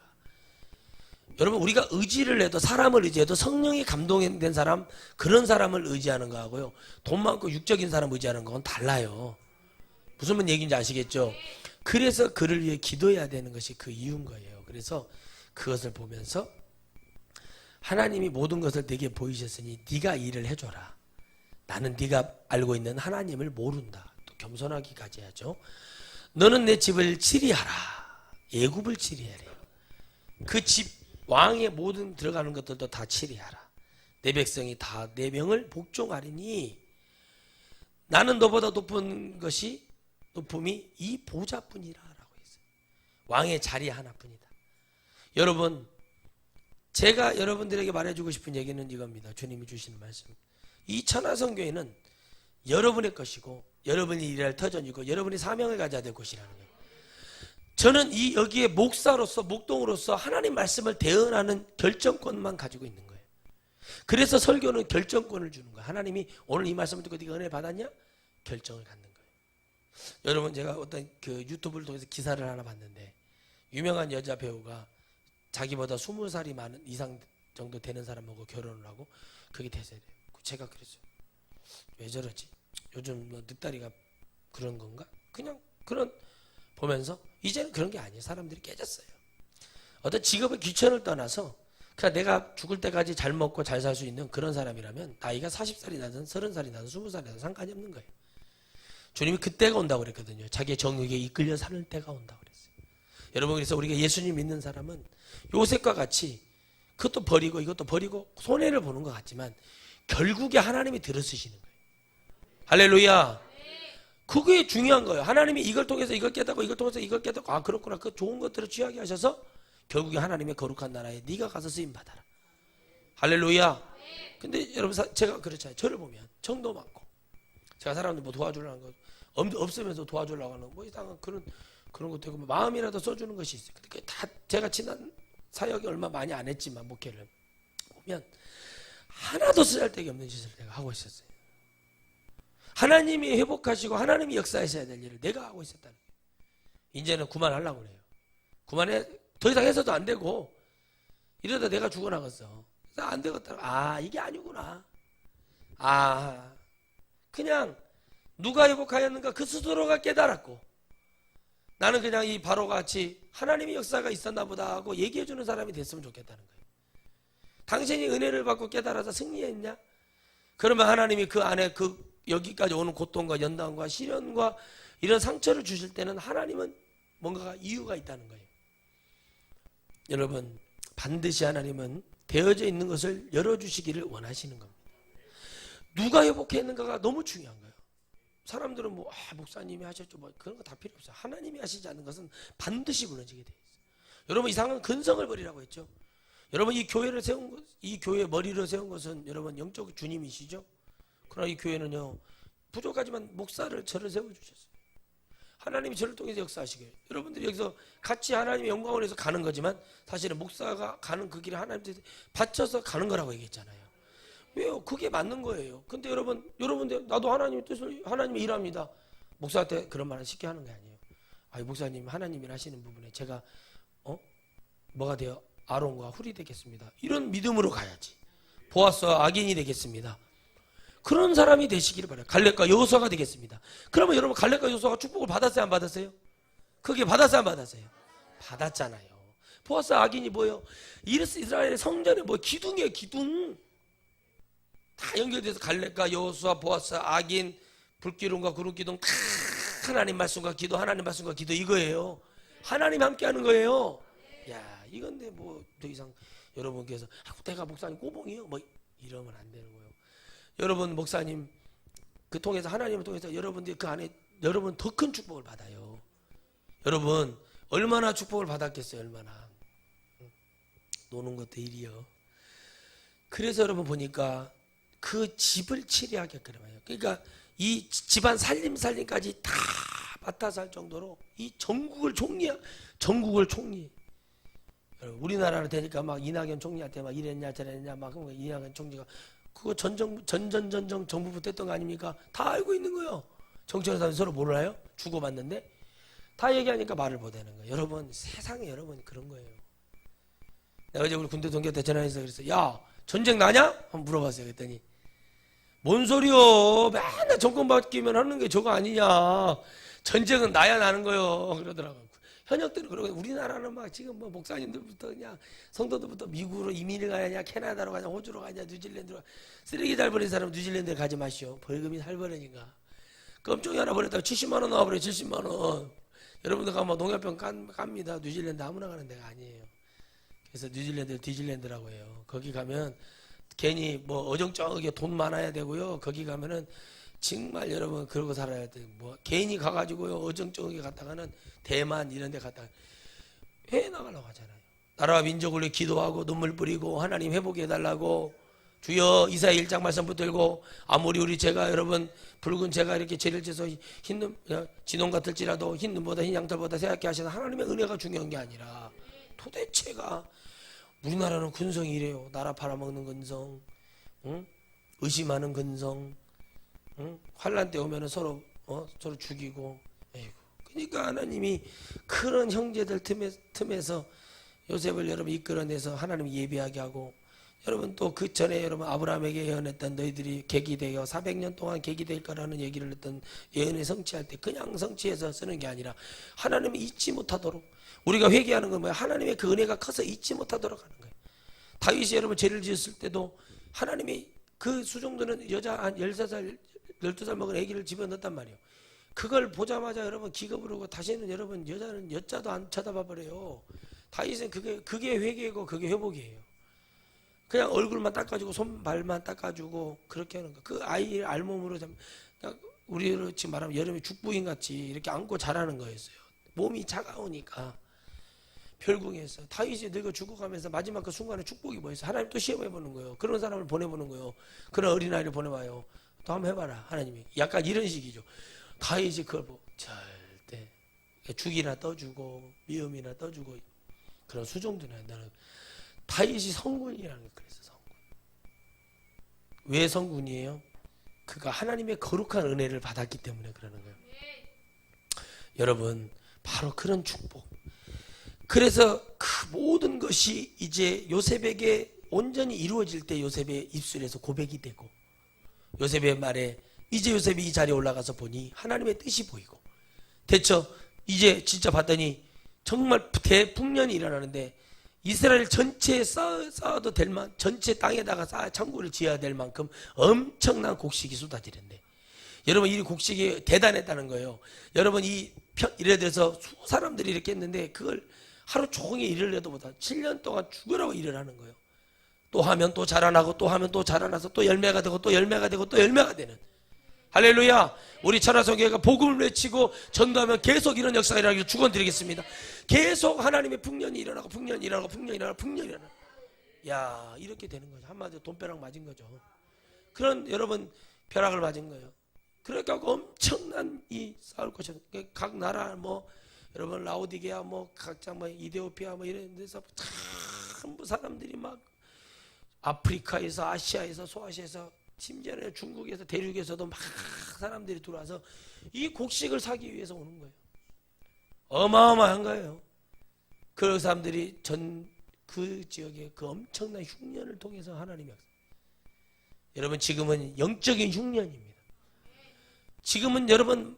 여러분, 우리가 의지를 해도, 사람을 의지해도 성령이 감동된 사람, 그런 사람을 의지하는 거하고요, 돈 많고 육적인 사람 의지하는 건 달라요. 무슨 얘기인지 아시겠죠? 그래서 그를 위해 기도해야 되는 것이 그 이유인 거예요. 그래서 그것을 보면서 하나님이 모든 것을 내게 보이셨으니 네가 일을 해줘라. 나는 네가 알고 있는 하나님을 모른다. 또 겸손하기까지 하죠. 너는 내 집을 치리하라. 예굽을 치리하래요. 그 집 왕의 모든 들어가는 것들도 다 치리하라. 내 백성이 다 내 명을 복종하리니 나는 너보다 높음이 이 보좌뿐이라 라고 했어요. 왕의 자리 하나뿐이다. 여러분, 제가 여러분들에게 말해주고 싶은 얘기는 이겁니다. 주님이 주시는 말씀. 이 천하성교회는 여러분의 것이고 여러분이 일할 터전이고 여러분이 사명을 가져야 될 곳이라는 거예요. 저는 여기에 목동으로서 하나님 말씀을 대언하는 결정권만 가지고 있는 거예요. 그래서 설교는 결정권을 주는 거예요. 하나님이 오늘 이 말씀을 듣고 네가 은혜 받았냐? 결정을 갖는 거예요. 여러분, 제가 어떤 그 유튜브를 통해서 기사를 하나 봤는데, 유명한 여자 배우가 자기보다 20살이 많은 이상 정도 되는 사람하고 결혼을 하고 그게 대세래요. 제가 그랬어요. 왜 저러지? 요즘 뭐 늑다리가 그런 건가? 그냥 그런 보면서 이제는 그런 게 아니에요. 사람들이 깨졌어요. 어떤 직업의 귀천을 떠나서 그냥 내가 죽을 때까지 잘 먹고 잘 살 수 있는 그런 사람이라면 나이가 40살이 나든 30살이 나든 20살이 나든 상관이 없는 거예요. 주님이 그때가 온다고 그랬거든요. 자기의 정욕에 이끌려 사는 때가 온다고 그랬어요. 여러분, 그래서 우리가 예수님 믿는 사람은 요셉과 같이 그것도 버리고 이것도 버리고 손해를 보는 것 같지만 결국에 하나님이 들어쓰시는 거예요. 할렐루야. 그게 중요한 거예요. 하나님이 이걸 통해서 이걸 깨닫고 이걸 통해서 이걸 깨닫고 아 그렇구나. 그 좋은 것들을 취하게 하셔서 결국에 하나님의 거룩한 나라에 네가 가서 쓰임 받아라. 할렐루야. 근데 여러분 제가 그렇잖아요. 저를 보면 정도 많고 제가 사람들 뭐 도와주려는 거 없으면서 도와주려고 하는 뭐 이상한 그런 것도 있고 마음이라도 써주는 것이 있어요. 근데 그게 다 제가 지난 사역이 얼마 많이 안 했지만 목회를 보면 하나도 쓰잘데기 없는 짓을 내가 하고 있었어요. 하나님이 회복하시고 하나님이 역사하셔야 될 일을 내가 하고 있었다는 거예요. 이제는 그만하려고 그래요. 그만해 더 이상 해서도 안 되고 이러다 내가 죽어나갔어. 안 되겠다. 아 이게 아니구나. 아 그냥 누가 회복하였는가 그 스스로가 깨달았고 나는 그냥 이 바로가 같이 하나님의 역사가 있었나 보다 하고 얘기해주는 사람이 됐으면 좋겠다는 거예요. 당신이 은혜를 받고 깨달아서 승리했냐? 그러면 하나님이 그 안에 여기까지 오는 고통과 연단과 시련과 이런 상처를 주실 때는 하나님은 뭔가 이유가 있다는 거예요. 여러분 반드시 하나님은 되어져 있는 것을 열어주시기를 원하시는 겁니다. 누가 회복했는가가 너무 중요한 거예요. 사람들은 뭐 목사님이 하셨죠 뭐 그런 거 다 필요 없어요. 하나님이 하시지 않는 것은 반드시 무너지게 돼 있어요. 여러분 이상한 근성을 버리라고 했죠. 여러분 이 교회를 세운 것, 이 교회 머리를 세운 것은 여러분 영적 주님이시죠. 그러나 이 교회는요 부족하지만 목사를 저를 세워주셨어요. 하나님이 저를 통해서 역사하시게. 여러분들이 여기서 같이 하나님의 영광을 위해서 가는 거지만 사실은 목사가 가는 그 길에 하나님한테 바쳐서 가는 거라고 얘기했잖아요. 왜요? 그게 맞는 거예요. 근데 여러분들 나도 하나님의 뜻을 하나님의 일합니다. 목사한테 그런 말을 쉽게 하는 게 아니에요. 아, 목사님 하나님이 하시는 부분에 제가 뭐가 돼요? 아론과 훌이 되겠습니다. 이런 믿음으로 가야지. 보아스와 악인이 되겠습니다. 그런 사람이 되시기를 바라요. 갈렙과 여호수아가 되겠습니다. 그러면 여러분 갈렙과 여호수아가 축복을 받았어요? 안 받았어요? 그게 받았어요? 안 받았어요? 받았잖아요. 보아스 악인이 뭐예요? 이스라엘의 성전에 뭐 기둥이에요. 기둥. 다 연결돼서 갈렙과 여호수아, 보아스, 악인, 불기둥과 구름기둥 다 하나님 말씀과 기도, 하나님 말씀과 기도 이거예요. 하나님 함께하는 거예요. 야 이건데 뭐 더 이상 여러분께서 내가 목사님 꼬봉이요? 뭐 이러면 안 되는 거예요. 여러분 목사님 그 통해서 하나님을 통해서 여러분들이 그 안에 여러분 더 큰 축복을 받아요. 여러분 얼마나 축복을 받았겠어요. 얼마나 노는 것도 일이요. 그래서 여러분 보니까 그 집을 치리하게끔 해요. 그러니까 이 집안 살림까지 다 맡아서 할 정도로 이 전국을 총리. 우리나라로 되니까 막 이낙연 총리한테 막 이랬냐 저랬냐 막 이낙연 총리가 그거 전정 정부부터 했던 거 아닙니까? 다 알고 있는 거예요. 정치하는 서로 몰라요? 주고받는데 다 얘기하니까 말을 못하는 거예요. 여러분 세상에 여러분 그런 거예요. 내가 어제 우리 군대 동기한테 전화해서 그랬어요. 야 전쟁 나냐? 한번 물어봤어요. 그랬더니 뭔 소리요? 맨날 정권 바뀌면 하는 게 저거 아니냐? 전쟁은 나야 나는 거요. 그러더라고요. 현역들은 그러고 우리나라는 막 지금 뭐 목사님들부터 그냥 성도들부터 미국으로 이민을 가냐, 캐나다로 가냐, 호주로 가냐, 뉴질랜드로 가냐. 쓰레기 잘 버린 사람은 뉴질랜드에 가지 마시오. 벌금이 살벌하니까. 껌종이 하나 버렸다가 70만 원 나와버려. 70만 원. 여러분들 가면 농협병 깝니다. 뉴질랜드 아무나 가는 데가 아니에요. 그래서 뉴질랜드를 디질랜드라고 해요. 거기 가면 괜히 뭐 어정쩡하게 돈 많아야 되고요. 거기 가면은 정말 여러분 그러고 살아야 돼. 뭐 괜히 가가지고요 어정쩡하게 갔다가는 대만 이런 데 갔다가 회 나가려고 하잖아요. 나라와 민족을 위해 기도하고 눈물 뿌리고 하나님 회복해 달라고 주여 이사야 1장 말씀 붙들고 아무리 우리 죄가 여러분 붉은 죄가 이렇게 죄를 져서 흰 진홍 같을지라도 흰 눈보다 흰 양털보다 새하얗게 하시는 하나님의 은혜가 중요한 게 아니라 도대체가 우리나라는 근성이 이래요. 나라 팔아먹는 근성, 응? 의심하는 근성, 응? 환란 때 오면은 서로 죽이고, 에이구. 그러니까 하나님이 그런 형제들 틈에서 요셉을 여러분 이끌어내서 하나님 예비하게 하고, 여러분 또 그 전에 여러분 아브라함에게 예언했던 너희들이 객이 되어 400년 동안 객이 될 거라는 얘기를 했던 예언을 성취할 때 그냥 성취해서 쓰는 게 아니라 하나님이 잊지 못하도록, 우리가 회개하는 건 뭐야? 하나님의 그 은혜가 커서 잊지 못하도록 하는 거예요. 다윗이 여러분 죄를 지었을 때도 하나님이 그 수종도는 여자 한 13살 12살 먹은 아기를 집어넣었단 말이에요. 그걸 보자마자 여러분 기겁을 하고 다시는 여러분 여자는 여자도 안 쳐다봐 버려요. 다윗은 그게 회개고 그게 회복이에요. 그냥 얼굴만 닦아주고 손발만 닦아주고 그렇게 하는 거. 그 아이를 알몸으로 우리로 지금 말하면 여름에 죽부인 같이 이렇게 안고 자라는 거였어요. 몸이 차가우니까. 별궁에서 다윗이 늙어 죽어가면서 마지막 그 순간에 축복이 뭐였어요? 하나님 또 시험해보는 거예요. 그런 사람을 보내보는 거예요. 그런 어린아이를 보내봐요. 또 한번 해봐라 하나님이. 약간 이런 식이죠. 다윗이 그걸 보고 절대 죽이나 떠주고 미움이나 떠주고 그런 수종도나 나는 다윗이 성군이라는 게 그래서 성군. 왜 성군이에요? 그가 하나님의 거룩한 은혜를 받았기 때문에 그러는 거예요. 여러분 바로 그런 축복. 그래서 그 모든 것이 이제 요셉에게 온전히 이루어질 때 요셉의 입술에서 고백이 되고, 요셉의 말에 이제 요셉이 이 자리에 올라가서 보니 하나님의 뜻이 보이고, 대처 이제 진짜 봤더니 정말 대풍년이 일어나는데 이스라엘 전체에 쌓아도 될 만, 전체 땅에다가 창고를 지어야 될 만큼 엄청난 곡식이 쏟아지는데, 여러분 이 곡식이 대단했다는 거예요. 여러분 예를 들어서 사람들이 이렇게 했는데 그걸 하루 종일 일을 해도 보다 7년 동안 죽으라고 일을 하는 거예요. 또 하면 또 자라나고 또 하면 또 자라나서 또 열매가 되고 또 열매가 되고 또 열매가 되는, 할렐루야. 우리 천하성교회가 복음을 외치고 전도하면 계속 이런 역사가 일어나기를 축원드리겠습니다. 계속 하나님의 풍년이 일어나고 풍년이 일어나고 풍년이 일어나고 풍년이 일어나고, 야 이렇게 되는 거죠. 한마디로 돈벼락 맞은 거죠. 그런 여러분 벼락을 맞은 거예요. 그러니까 엄청난 이 싸울 것이, 각 나라 뭐 여러분 라오디게아 뭐 각자 뭐 이데오피아 뭐 이런 데서 전부 사람들이 막 아프리카에서 아시아에서 소아시아에서 심지어는 중국에서 대륙에서도 막 사람들이 들어와서 이 곡식을 사기 위해서 오는 거예요. 어마어마한 거예요. 그 사람들이 그 지역의 그 엄청난 흉년을 통해서 하나님이 역사. 여러분 지금은 영적인 흉년입니다. 지금은 여러분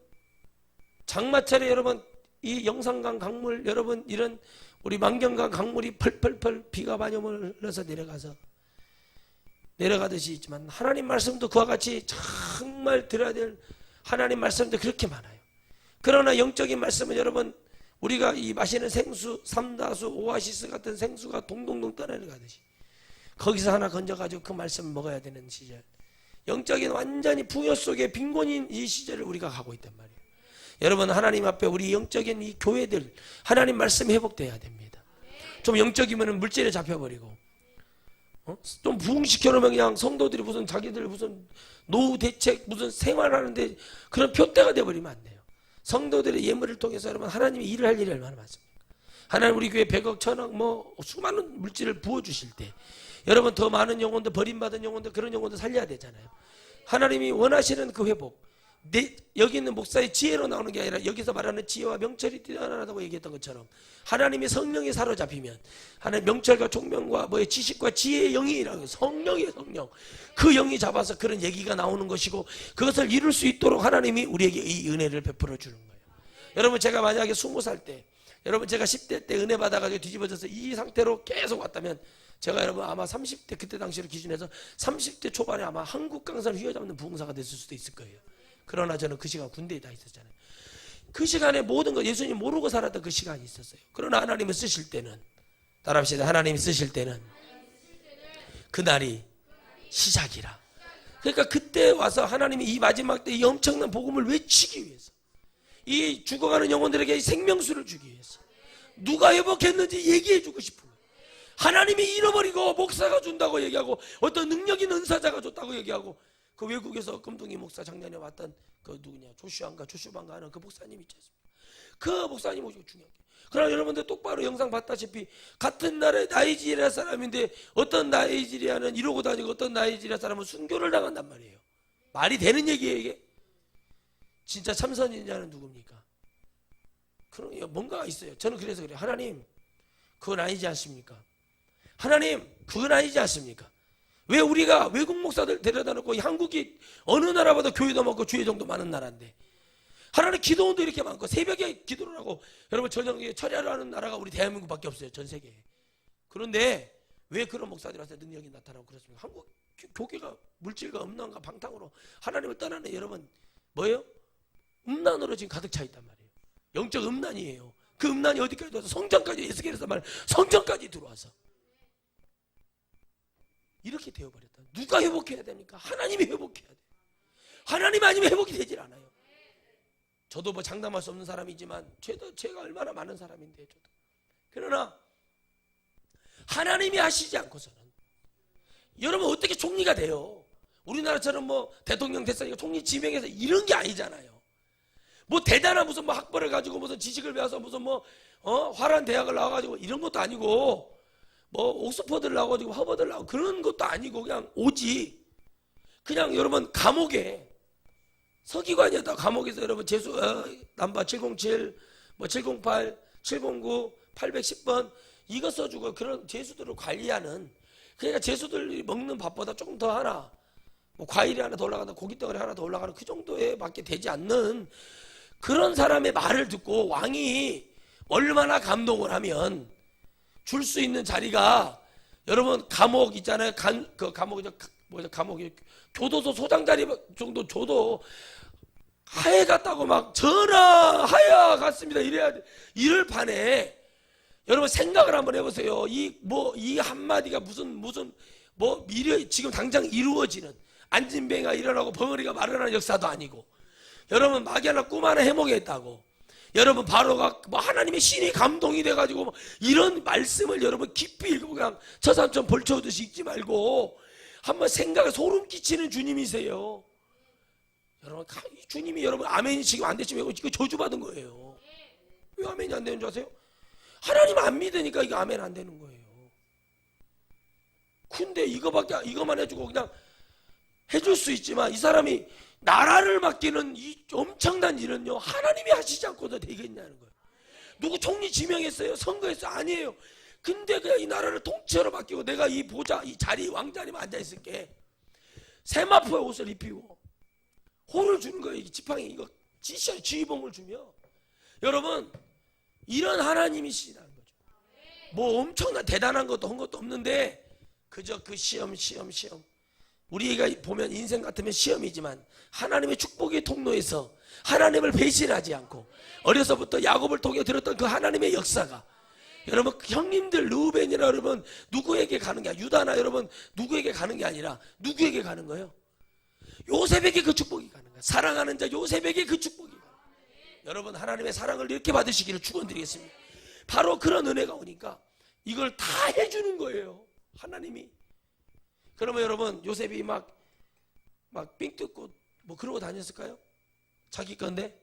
장마철에 여러분 이 영산강 강물, 여러분 이런 우리 만경강 강물이 펄펄펄 비가 많이 흘러서 내려가듯이 있지만 하나님 말씀도 그와 같이 정말 들어야 될 하나님 말씀도 그렇게 많아요. 그러나 영적인 말씀은 여러분 우리가 이 마시는 생수, 삼다수, 오아시스 같은 생수가 동동동 떠내려가듯이 거기서 하나 건져가지고 그 말씀을 먹어야 되는 시절, 영적인 완전히 부여 속에 빈곤인 이 시절을 우리가 가고 있단 말이에요. 여러분 하나님 앞에 우리 영적인 이 교회들 하나님 말씀이 회복돼야 됩니다. 좀 영적이면 물질에 잡혀버리고 좀 부흥시켜놓으면 그냥 성도들이 무슨 자기들 무슨 노후 대책 무슨 생활하는데 그런 표대가 돼버리면 안 돼요. 성도들의 예물을 통해서 여러분 하나님이 일을 할 일이 얼마나 많습니까? 하나님 우리 교회 100억 1000억 뭐 수많은 물질을 부어주실 때 여러분 더 많은 영혼들, 버림받은 영혼들, 그런 영혼들 살려야 되잖아요. 하나님이 원하시는 그 회복, 여기 있는 목사의 지혜로 나오는 게 아니라 여기서 말하는 지혜와 명철이 뛰어나다고 얘기했던 것처럼 하나님의 성령이 사로잡히면 하나님 명철과 총명과 뭐의 지식과 지혜의 영이라고, 성령이에요. 성령. 그 영이 잡아서 그런 얘기가 나오는 것이고 그것을 이룰 수 있도록 하나님이 우리에게 이 은혜를 베풀어 주는 거예요. 여러분 제가 만약에 20살 때, 여러분 제가 10대 때 은혜 받아가지고 뒤집어져서 이 상태로 계속 왔다면 제가 여러분 아마 30대 그때 당시를 기준해서 30대 초반에 아마 한국 강산을 휘어잡는 부흥사가 됐을 수도 있을 거예요. 그러나 저는 그 시간 군대에 다 있었잖아요. 그 시간에 모든 거 예수님 모르고 살았던 그 시간이 있었어요. 그러나 하나님을 쓰실 때는, 따라합시다. 하나님이 쓰실 때는 그날이 시작이라. 그러니까 그때 와서 하나님이 이 마지막 때 이 엄청난 복음을 외치기 위해서, 이 죽어가는 영혼들에게 생명수를 주기 위해서 누가 회복했는지 얘기해 주고 싶은 거예요. 하나님이 잃어버리고 목사가 준다고 얘기하고 어떤 능력 있는 은사자가 줬다고 얘기하고, 그 외국에서 금둥이 목사 작년에 왔던 그 누구냐 조슈반가 하는 그 목사님 있지 않습니까? 그 목사님 오시고 중요한 게, 그러나 여러분들 똑바로 영상 봤다시피 같은 나라의 나이지리아 사람인데 어떤 나이지리아는 이러고 다니고 어떤 나이지리아 사람은 순교를 당한단 말이에요. 말이 되는 얘기예요 이게? 진짜 참선인자는 누굽니까? 그런 뭔가가 있어요. 저는 그래서 그래요. 하나님 그건 아니지 않습니까? 하나님, 그건 아니지 않습니까? 왜 우리가 외국 목사들 데려다 놓고 한국이 어느 나라보다 교회도 많고 주의정도 많은 나라인데, 하나님 기도원도 이렇게 많고 새벽에 기도를 하고 여러분 저녁에 철야를 하는 나라가 우리 대한민국밖에 없어요, 전 세계에. 그런데 왜 그런 목사들한테 능력이 나타나고 그렇습니까? 한국 교계가 물질과 음란과 방탕으로 하나님을 떠나는 여러분 뭐예요? 음란으로 지금 가득 차 있단 말이에요. 영적 음란이에요. 그 음란이 어디까지 들어와서 성전까지, 예수께서 말 성전까지 들어와서 이렇게 되어버렸다. 누가 회복해야 됩니까? 하나님이 회복해야 돼요. 하나님 아니면 회복이 되질 않아요. 저도 뭐 장담할 수 없는 사람이지만 제가 얼마나 많은 사람인데 저도. 그러나 하나님이 하시지 않고서는 여러분 어떻게 총리가 돼요? 우리나라처럼 뭐 대통령 됐으니까 총리 지명해서 이런 게 아니잖아요. 뭐 대단한 무슨 뭐 학벌을 가지고 무슨 지식을 배워서 무슨 뭐 화려한 대학을 나와가지고 이런 것도 아니고 뭐 옥스퍼드를 나와가지고 하버드를 나오고 그런 것도 아니고 그냥 오직 그냥 여러분 감옥에 서기관이었다. 감옥에서 여러분 재수 남바 707, 뭐 708, 709, 810번 이거 써주고 그런 재수들을 관리하는, 그러니까 재수들이 먹는 밥보다 조금 더 하나, 뭐 과일이 하나 더 올라간다, 고깃덩어리 하나 더 올라가는 그 정도에 밖에 되지 않는 그런 사람의 말을 듣고 왕이 얼마나 감동을 하면 줄 수 있는 자리가 여러분 감옥 있잖아요. 그 감옥이죠. 뭐죠? 감옥이 교도소 소장 자리 정도 줘도 하에 갔다고 막 전하 하야 갔습니다. 이럴 판에 여러분 생각을 한번 해보세요. 이 한마디가 무슨 뭐 미래 지금 당장 이루어지는 안진뱅이가 일어나고 벙어리가 마련하는 역사도 아니고, 여러분 마귀 하나 꿈 하나 해먹겠다고 여러분 바로가 뭐 하나님의 신이 감동이 돼가지고 뭐 이런 말씀을 여러분 깊이 읽고 그냥 저산점 벌쳐오듯이 읽지 말고 한번 생각에 소름 끼치는 주님이세요. 여러분 이 주님이 여러분 아멘이 지금 안 되시면 이거 저주받은 거예요. 왜 아멘이 안 되는 줄 아세요? 하나님 안 믿으니까 이거 아멘 안 되는 거예요. 근데 이거만 해주고 그냥 해줄 수 있지만 이 사람이 나라를 맡기는 이 엄청난 일은요 하나님이 하시지 않고도 되겠냐는 거예요. 누구 총리 지명했어요? 선거했어요? 아니에요. 근데 그냥 이 나라를 통째로 맡기고 내가 이 보좌 이 자리 왕자리만 앉아있을게, 세마포의 옷을 입히고 호를 주는 거예요. 이 지팡이 이거 지휘봉을 주며 여러분 이런 하나님이시라는 거죠. 뭐 엄청난 대단한 것도 한 것도 없는데 그저 그 시험 우리가 보면 인생 같으면 시험이지만 하나님의 축복의 통로에서 하나님을 배신하지 않고 어려서부터 야곱을 통해 들었던 그 하나님의 역사가 여러분 형님들 르우벤이나 여러분 누구에게 가는 게 아니라 유다나 여러분 누구에게 가는 게 아니라 누구에게 가는 거예요? 요셉에게 그 축복이 가는 거예요. 사랑하는 자 요셉에게 그 축복이 가는 거예요. 여러분 하나님의 사랑을 이렇게 받으시기를 축원드리겠습니다. 바로 그런 은혜가 오니까 이걸 다 해주는 거예요 하나님이. 그러면 여러분 요셉이 막 삥 뜯고 뭐 그러고 다녔을까요? 자기 건데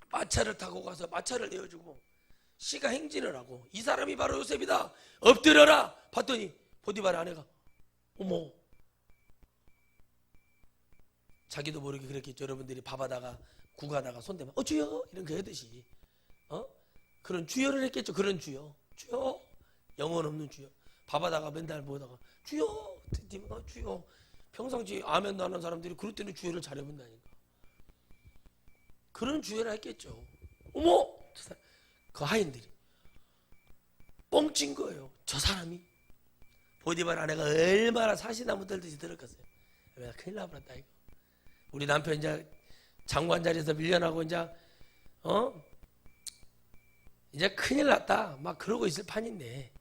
마차를 타고 가서 마차를 내어주고 씨가 행진을 하고 이 사람이 바로 요셉이다 엎드려라 봤더니 보디발 아내가 어머, 자기도 모르게 그랬겠죠. 여러분들이 밥하다가 국하다가 손대면 주여 이런 거 하듯이 그런 주여를 했겠죠. 그런 주여 영혼 없는 주여. 밥하다가 맨날 보다가 주여 주여. 평상시 아멘도 하는 사람들이 그럴 때는 주여를 잘해본다니까. 그런 주여를 했겠죠. 어머, 그 하인들이 뻥친 거예요. 저 사람이 보디발 아내가 얼마나 사시나무 떨듯이 들었겠어요. 왜 큰일 나버렸다 이거. 우리 남편 이제 장관 자리에서 밀려나고 이제 큰일 났다 막 그러고 있을 판인데,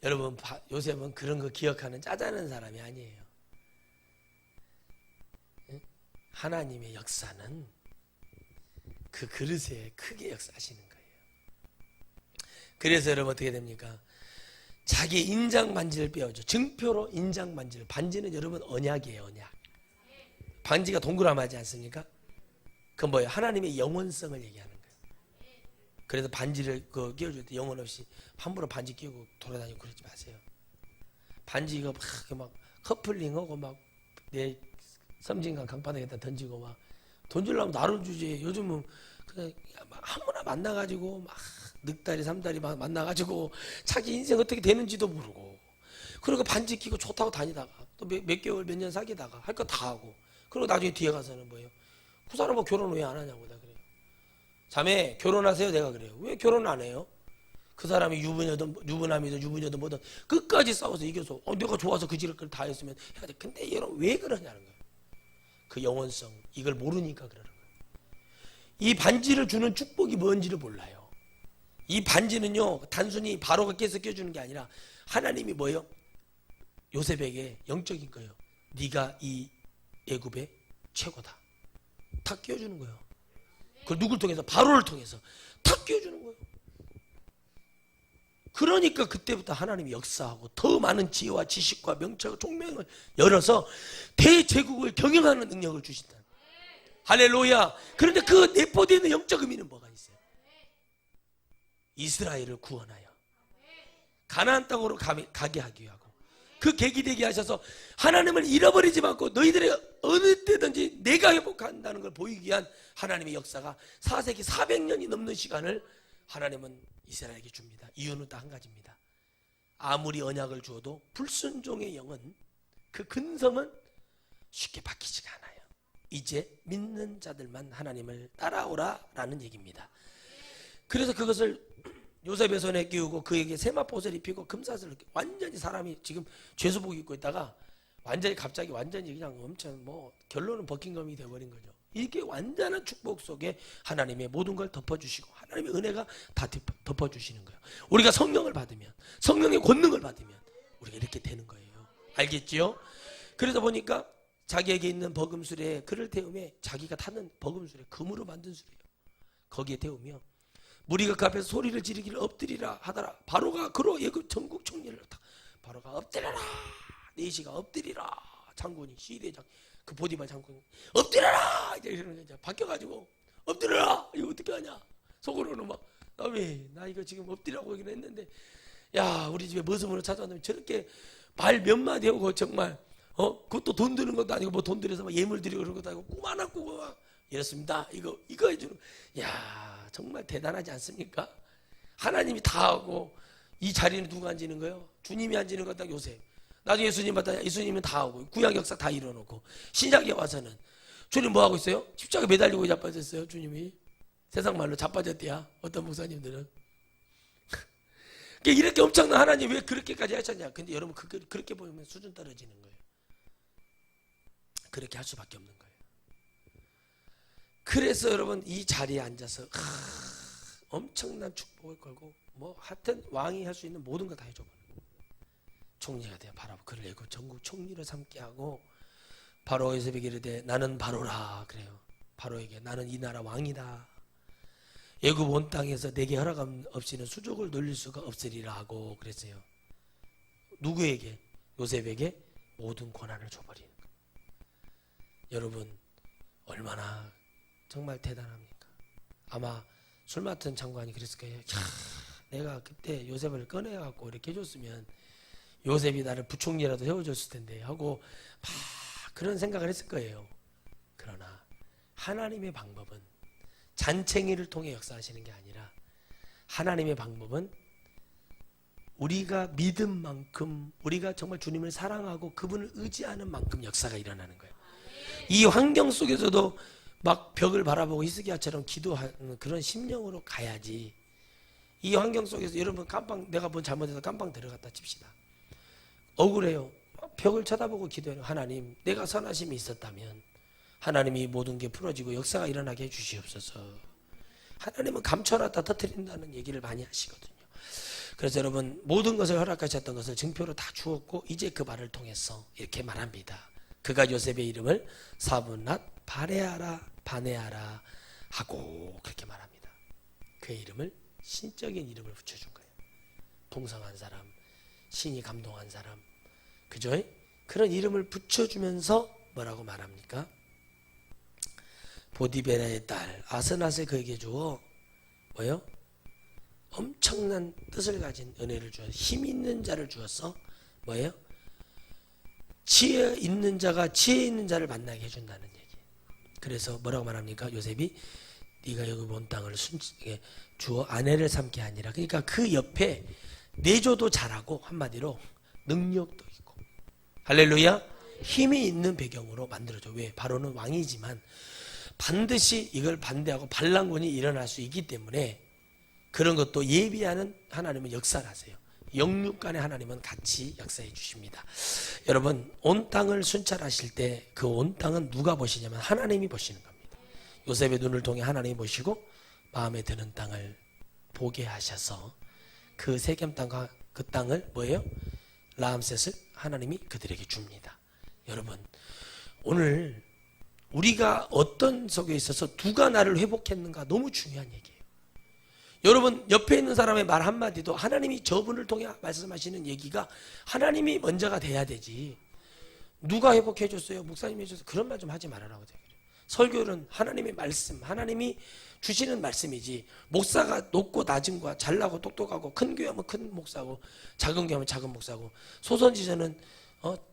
여러분 요셉은 그런 거 기억하는 짜잘한 사람이 아니에요. 하나님의 역사는 그 그릇에 크게 역사하시는 거예요. 그래서 여러분 어떻게 됩니까? 자기 인장 반지를 빼어줘. 증표로 인장 반지를. 반지는 여러분 언약이에요. 언약. 반지가 동그라미하지 않습니까? 그건 뭐예요? 하나님의 영원성을 얘기하는 거예요. 그래서 반지를 끼워줄 때 영혼 없이 함부로 반지 끼우고 돌아다니고 그러지 마세요. 반지 이거 막 커플링하고 막 내 섬진강 강바닥에다 던지고 막 돈 주려면 나를 주지. 요즘은 그냥 아무나 만나가지고 막 늑다리 삼다리 만나가지고 자기 인생 어떻게 되는지도 모르고, 그리고 반지 끼고 좋다고 다니다가 또 몇 개월 몇 년 사귀다가 할 거 다 하고, 그리고 나중에 뒤에 가서는 뭐예요? 그 사람 뭐 결혼 왜 안 하냐고. 내가 그래요. 자매 결혼하세요. 내가 그래요. 왜 결혼 안 해요? 그 사람이 유부남이든 유부녀든 뭐든 끝까지 싸워서 이겨서 내가 좋아서 그 짓을 다 했으면 해야 돼. 근데 여러분 왜 그러냐는 거예요. 그 영원성, 이걸 모르니까 그러는 거예요. 이 반지를 주는 축복이 뭔지를 몰라요. 이 반지는요, 단순히 바로가 깨서 껴주는 게 아니라 하나님이 뭐예요? 요셉에게 영적인 거예요. 네가 이 애굽의 최고다. 다 끼워주는 거예요. 그걸 누굴 통해서? 바로를 통해서 다 끼워주는 거예요. 그러니까 그때부터 하나님이 역사하고 더 많은 지혜와 지식과 명철과 총명을 열어서 대제국을 경영하는 능력을 주신다. 할렐루야. 그런데 그 내포되어 있는 영적 의미는 뭐가 있어요? 이스라엘을 구원하여 가나안 땅으로 가게 하기 위하고, 그 계기 되게 하셔서 하나님을 잃어버리지 않고 너희들이 어느 때든지 내가 회복한다는 걸 보이기 위한 하나님의 역사가 4세기 400년이 넘는 시간을 하나님은 이스라엘에게 줍니다. 이유는 딱 한 가지입니다. 아무리 언약을 주어도 불순종의 영은, 그 근성은 쉽게 바뀌지가 않아요. 이제 믿는 자들만 하나님을 따라오라 라는 얘기입니다. 그래서 그것을 요셉의 손에 끼우고 그에게 세마포를 입히고 금사슬을, 완전히 사람이 지금 죄수복 입고 있다가 완전히 갑자기 완전히 그냥 엄청 뭐 결론은 버킹엄이 되어버린 거죠. 이게 완전한 축복 속에 하나님의 모든 걸 덮어주시고 하나님의 은혜가 다 덮어주시는 거예요. 우리가 성령을 받으면, 성령의 권능을 받으면 우리가 이렇게 되는 거예요. 알겠지요? 그래서 보니까 자기에게 있는 버금술에 그를 태우며, 자기가 타는 버금술에 금으로 만든 술이에요. 거기에 태우며 무리가 그 앞에서 소리를 지르기를 엎드리라 하더라. 바로가 그로 예굽 전국 총리를 다 바로가 엎드려라. 네시가 엎드리라. 장군이 시대장 그 보디발 장군이 엎드려라 이제 이러는 거죠. 바뀌어가지고 엎드려라. 이거 어떻게 하냐. 속으로는 막 나 이거 지금 엎드리라고 하긴 했는데, 야 우리 집에 머슴으로 찾아왔는데 저렇게 말 몇 마디 하고 정말 그것도 돈 드는 것도 아니고 뭐 돈 들여서 막 예물 드리고 그런 것도 아니고 꿈 하나 꾸고 막 이렇습니다. 이거 해주는, 야 정말 대단하지 않습니까? 하나님이 다 하고 이 자리는 누가 앉는 거예요? 주님이 앉는 것 딱 요셉. 나중에 예수님 받다 예수님은 다 하고 구약 역사 다 이뤄놓고 신약에 와서는 주님 뭐 하고 있어요? 십자가 매달리고 자빠졌어요. 주님이 세상 말로 자빠졌대야. 어떤 목사님들은 이렇게 엄청난 하나님 왜 그렇게까지 하셨냐? 근데 여러분 그렇게 보면 수준 떨어지는 거예요. 그렇게 할 수밖에 없는 거예요. 그래서 여러분 이 자리에 앉아서 엄청난 축복을 걸고 뭐 하여튼 왕이 할 수 있는 모든 걸 다 해줘버려요. 총리가 돼요. 바로 그를 애굽 전국 총리로 삼게 하고, 바로 요셉에게 이르되 나는 바로라 그래요. 바로에게 나는 이 나라 왕이다. 애굽 온 땅에서 내게 허락 없이는 수족을 놀릴 수가 없으리라 하고 그랬어요. 누구에게? 요셉에게 모든 권한을 줘버리는 거예요. 여러분 얼마나 정말 대단합니까? 아마 술 맡은 장관이 그랬을 거예요. 내가 그때 요셉을 꺼내갖고 이렇게 해줬으면 요셉이 나를 부총리라도 세워줬을 텐데 하고 막 그런 생각을 했을 거예요. 그러나 하나님의 방법은 잔챙이를 통해 역사하시는 게 아니라, 하나님의 방법은 우리가 믿은 만큼, 우리가 정말 주님을 사랑하고 그분을 의지하는 만큼 역사가 일어나는 거예요. 이 환경 속에서도 막 벽을 바라보고 히스기야처럼 기도하는 그런 심령으로 가야지. 이 환경 속에서 여러분 내가 뭔 잘못해서 깜빵 들어갔다 칩시다. 억울해요. 벽을 쳐다보고 기도해요. 하나님, 내가 선하심이 있었다면 하나님이 모든 게 풀어지고 역사가 일어나게 해주시옵소서. 하나님은 감춰놨다 터뜨린다는 얘기를 많이 하시거든요. 그래서 여러분 모든 것을 허락하셨던 것을 증표로 다 주었고 이제 그 말을 통해서 이렇게 말합니다. 그가 요셉의 이름을 사분낫 바네아라 하고 그렇게 말합니다. 그의 이름을 신적인 이름을 붙여준 거예요. 풍성한 사람, 신이 감동한 사람, 그죠? 그런 이름을 붙여주면서 뭐라고 말합니까? 보디베라의 딸 아스낫을 그에게 주어 뭐요? 엄청난 뜻을 가진 은혜를 주어 힘 있는 자를 주었어. 뭐예요? 지혜 있는 자가 지혜 있는 자를 만나게 해준다는 얘기. 그래서 뭐라고 말합니까? 요셉이 네가 여기 온 땅을 주어 아내를 삼게 아니라, 그러니까 그 옆에 내조도 잘하고 한마디로 능력도 있고, 할렐루야, 힘이 있는 배경으로 만들어줘. 왜? 바로는 왕이지만 반드시 이걸 반대하고 반란군이 일어날 수 있기 때문에 그런 것도 예비하는 하나님은 역사를 하세요. 영육간에 하나님은 같이 역사해 주십니다. 여러분, 온 땅을 순찰하실 때 그 온 땅은 누가 보시냐면 하나님이 보시는 겁니다. 요셉의 눈을 통해 하나님이 보시고 마음에 드는 땅을 보게 하셔서 그 세겜 땅과 그 땅을 뭐예요? 라암셋을 하나님이 그들에게 줍니다. 여러분, 오늘 우리가 어떤 속에 있어서 누가 나를 회복했는가 너무 중요한 얘기예요. 여러분, 옆에 있는 사람의 말 한마디도 하나님이 저분을 통해 말씀하시는 얘기가 하나님이 먼저가 돼야 되지, 누가 회복해 줬어요, 목사님이 해줬어요, 그런 말 좀 하지 말아라고. 설교는 하나님의 말씀, 하나님이 주시는 말씀이지, 목사가 높고 낮은과 잘나고 똑똑하고 큰 교회하면 큰 목사고 작은 교회하면 작은 목사고, 소선지자는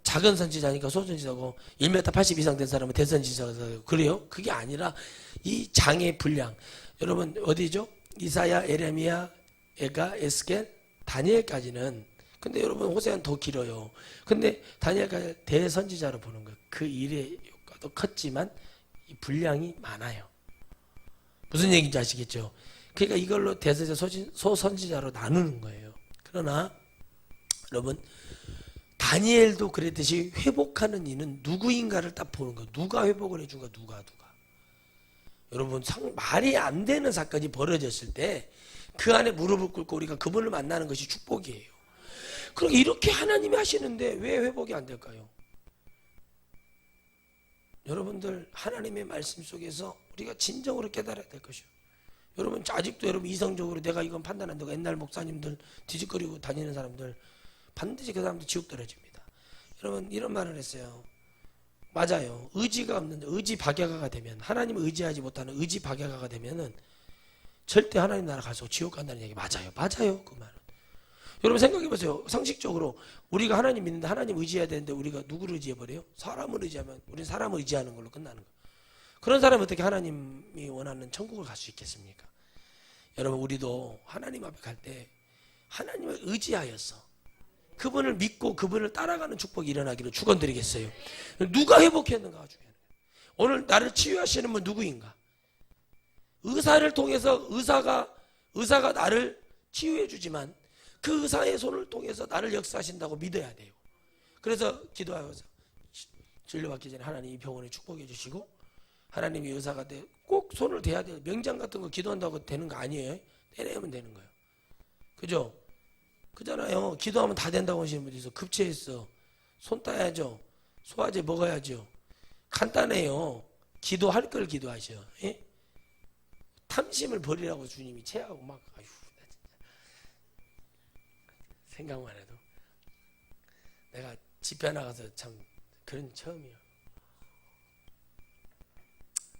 작은 선지자니까 소선지자고 1m 80 이상 된 사람은 대선지자고, 그래요? 그게 아니라 이 장의 분량. 여러분, 어디죠? 이사야, 에레미야, 에가, 에스겔, 다니엘까지는, 근데 여러분 호세아는 더 길어요. 근데 다니엘까지 대선지자로 보는 거예요. 그 일의 효과도 컸지만 이 분량이 많아요. 무슨 얘기인지 아시겠죠? 그러니까 이걸로 대선지자, 소선지자로 나누는 거예요. 그러나 여러분, 다니엘도 그랬듯이 회복하는 이는 누구인가를 딱 보는 거예요. 누가 회복을 해준 거야, 누가. 여러분, 말이 안 되는 사건이 벌어졌을 때 그 안에 무릎을 꿇고 우리가 그분을 만나는 것이 축복이에요. 그럼 이렇게 하나님이 하시는데 왜 회복이 안 될까요? 여러분들, 하나님의 말씀 속에서 우리가 진정으로 깨달아야 될 것이요. 여러분, 아직도 여러분 이성적으로 내가 이건 판단 안 되고, 옛날 목사님들 뒤집거리고 다니는 사람들, 반드시 그 사람들 지옥 떨어집니다. 여러분, 이런 말을 했어요. 맞아요. 의지가 없는데, 의지 박약화가 되면, 하나님을 의지하지 못하는 의지 박약화가 되면은 절대 하나님 나라 가서 지옥 간다는 얘기 맞아요. 그 말은. 여러분 생각해 보세요. 상식적으로 우리가 하나님 믿는데 하나님 의지해야 되는데 우리가 누구를 의지해버려요? 사람을 의지하면 우리는 사람을 의지하는 걸로 끝나는 거예요. 그런 사람이 어떻게 하나님이 원하는 천국을 갈 수 있겠습니까? 여러분, 우리도 하나님 앞에 갈 때 하나님을 의지하여서 그분을 믿고 그분을 따라가는 축복이 일어나기를 축원드리겠어요. 누가 회복했는가가 중요해요. 오늘 나를 치유하시는 분 누구인가? 의사를 통해서 의사가 나를 치유해 주지만 그 의사의 손을 통해서 나를 역사하신다고 믿어야 돼요. 그래서 기도하면서 진료받기 전에 하나님 이 병원에 축복해 주시고, 하나님이 의사가 돼 꼭 손을 대야 돼요. 명장 같은 거 기도한다고 되는 거 아니에요. 때려야만 되는 거예요. 그죠? 그잖아요. 기도하면 다 된다고 하시는 분이 있어. 급체했어. 손 따야죠. 소화제 먹어야죠. 간단해요. 기도할 걸 기도하셔. 예? 탐심을 버리라고 주님이 체하고 막, 아휴, 나 진짜 생각만 해도 내가 집회 나가서 참 그런 처음이야.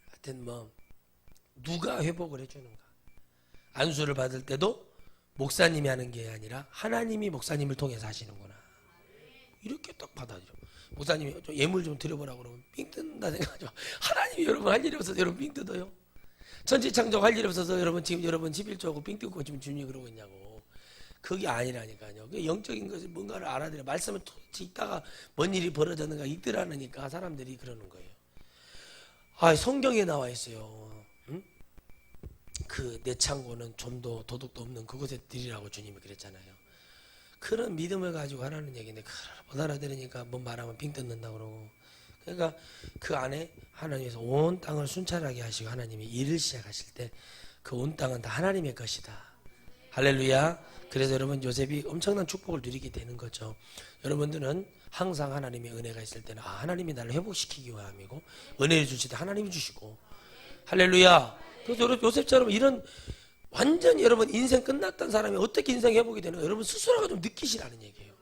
하여튼 뭐 누가 회복을 해주는가. 안수를 받을 때도 목사님이 하는 게 아니라 하나님이 목사님을 통해서 하시는구나. 이렇게 딱 받아들여. 목사님이 예물 좀 드려보라고 그러면 삥 뜯는다 생각하죠. 하나님이 여러분 할 일이 없어서 여러분 삥 뜯어요? 천지창조 할 일이 없어서 여러분 지금 여러분 11조하고 삥 뜯고 지금 주님이 그러고 있냐고. 그게 아니라니까요. 그 영적인 것을 뭔가를 알아들여. 말씀을 읽다가 뭔 일이 벌어졌는가 읽더라니까 사람들이 그러는 거예요. 아, 성경에 나와 있어요. 응? 그 내 창고는 좀도 도둑도 없는 그곳에 드리라고 주님이 그랬잖아요. 그런 믿음을 가지고 하라는 얘기인데 못 알아들으니까 뭔 말하면 빙 뜯는다고 그러고. 그러니까 그 안에 하나님께서 온 땅을 순찰하게 하시고 하나님이 일을 시작하실 때 그 온 땅은 다 하나님의 것이다. 할렐루야. 그래서 여러분 요셉이 엄청난 축복을 누리게 되는 거죠. 여러분들은 항상 하나님의 은혜가 있을 때는 하나님이 나를 회복시키기 위함이고 은혜를 주실 때 하나님이 주시고. 할렐루야. 그래서 요셉처럼 이런 완전히 여러분 인생 끝났던 사람이 어떻게 인생 회복이 되는가 여러분 스스로가 좀 느끼시라는 얘기예요.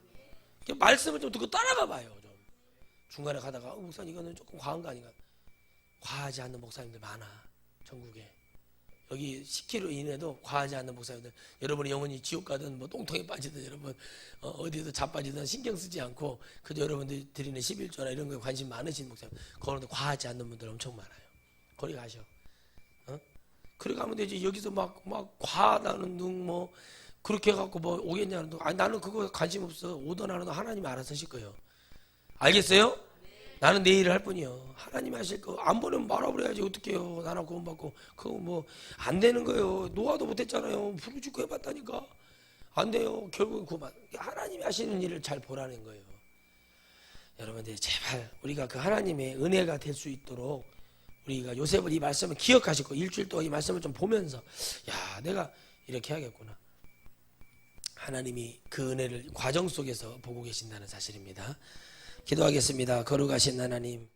말씀을 좀 듣고 따라가 봐요. 좀 중간에 가다가 목사님 이거는 조금 과한 거 아닌가. 과하지 않는 목사님들 많아 전국에. 여기 10km 이내도 과하지 않는 목사님들, 여러분이 영원히 지옥 가든 뭐 똥통에 빠지든 여러분 어디에도 자빠지든 신경 쓰지 않고 그저 여러분들이 드리는 11조나 이런 거에 관심 많으신 목사님, 그런데 과하지 않는 분들 엄청 많아요. 거리 가셔. 그래 가면 되지. 여기서 막 과하다는 둥 뭐 그렇게 해갖고 뭐 오겠냐는 둥. 아니 나는 그거 관심 없어. 오든 안 오든 하나님이 알아서 하실 거예요. 알겠어요? 나는 내 일을 할 뿐이요. 하나님이 하실 거. 안 보내면 말아버려야지. 어떡해요. 나랑 구원받고. 그거 뭐 안 되는 거예요. 노아도 못했잖아요. 부르 죽고 해봤다니까. 안 돼요. 결국은 구원. 하나님이 하시는 일을 잘 보라는 거예요. 여러분들 제발 우리가 그 하나님의 은혜가 될 수 있도록 우리가 요셉은 이 말씀을 기억하시고 일주일 동안 이 말씀을 좀 보면서 야 내가 이렇게 해야겠구나. 하나님이 그 은혜를 과정 속에서 보고 계신다는 사실입니다. 기도하겠습니다. 거룩하신 하나님,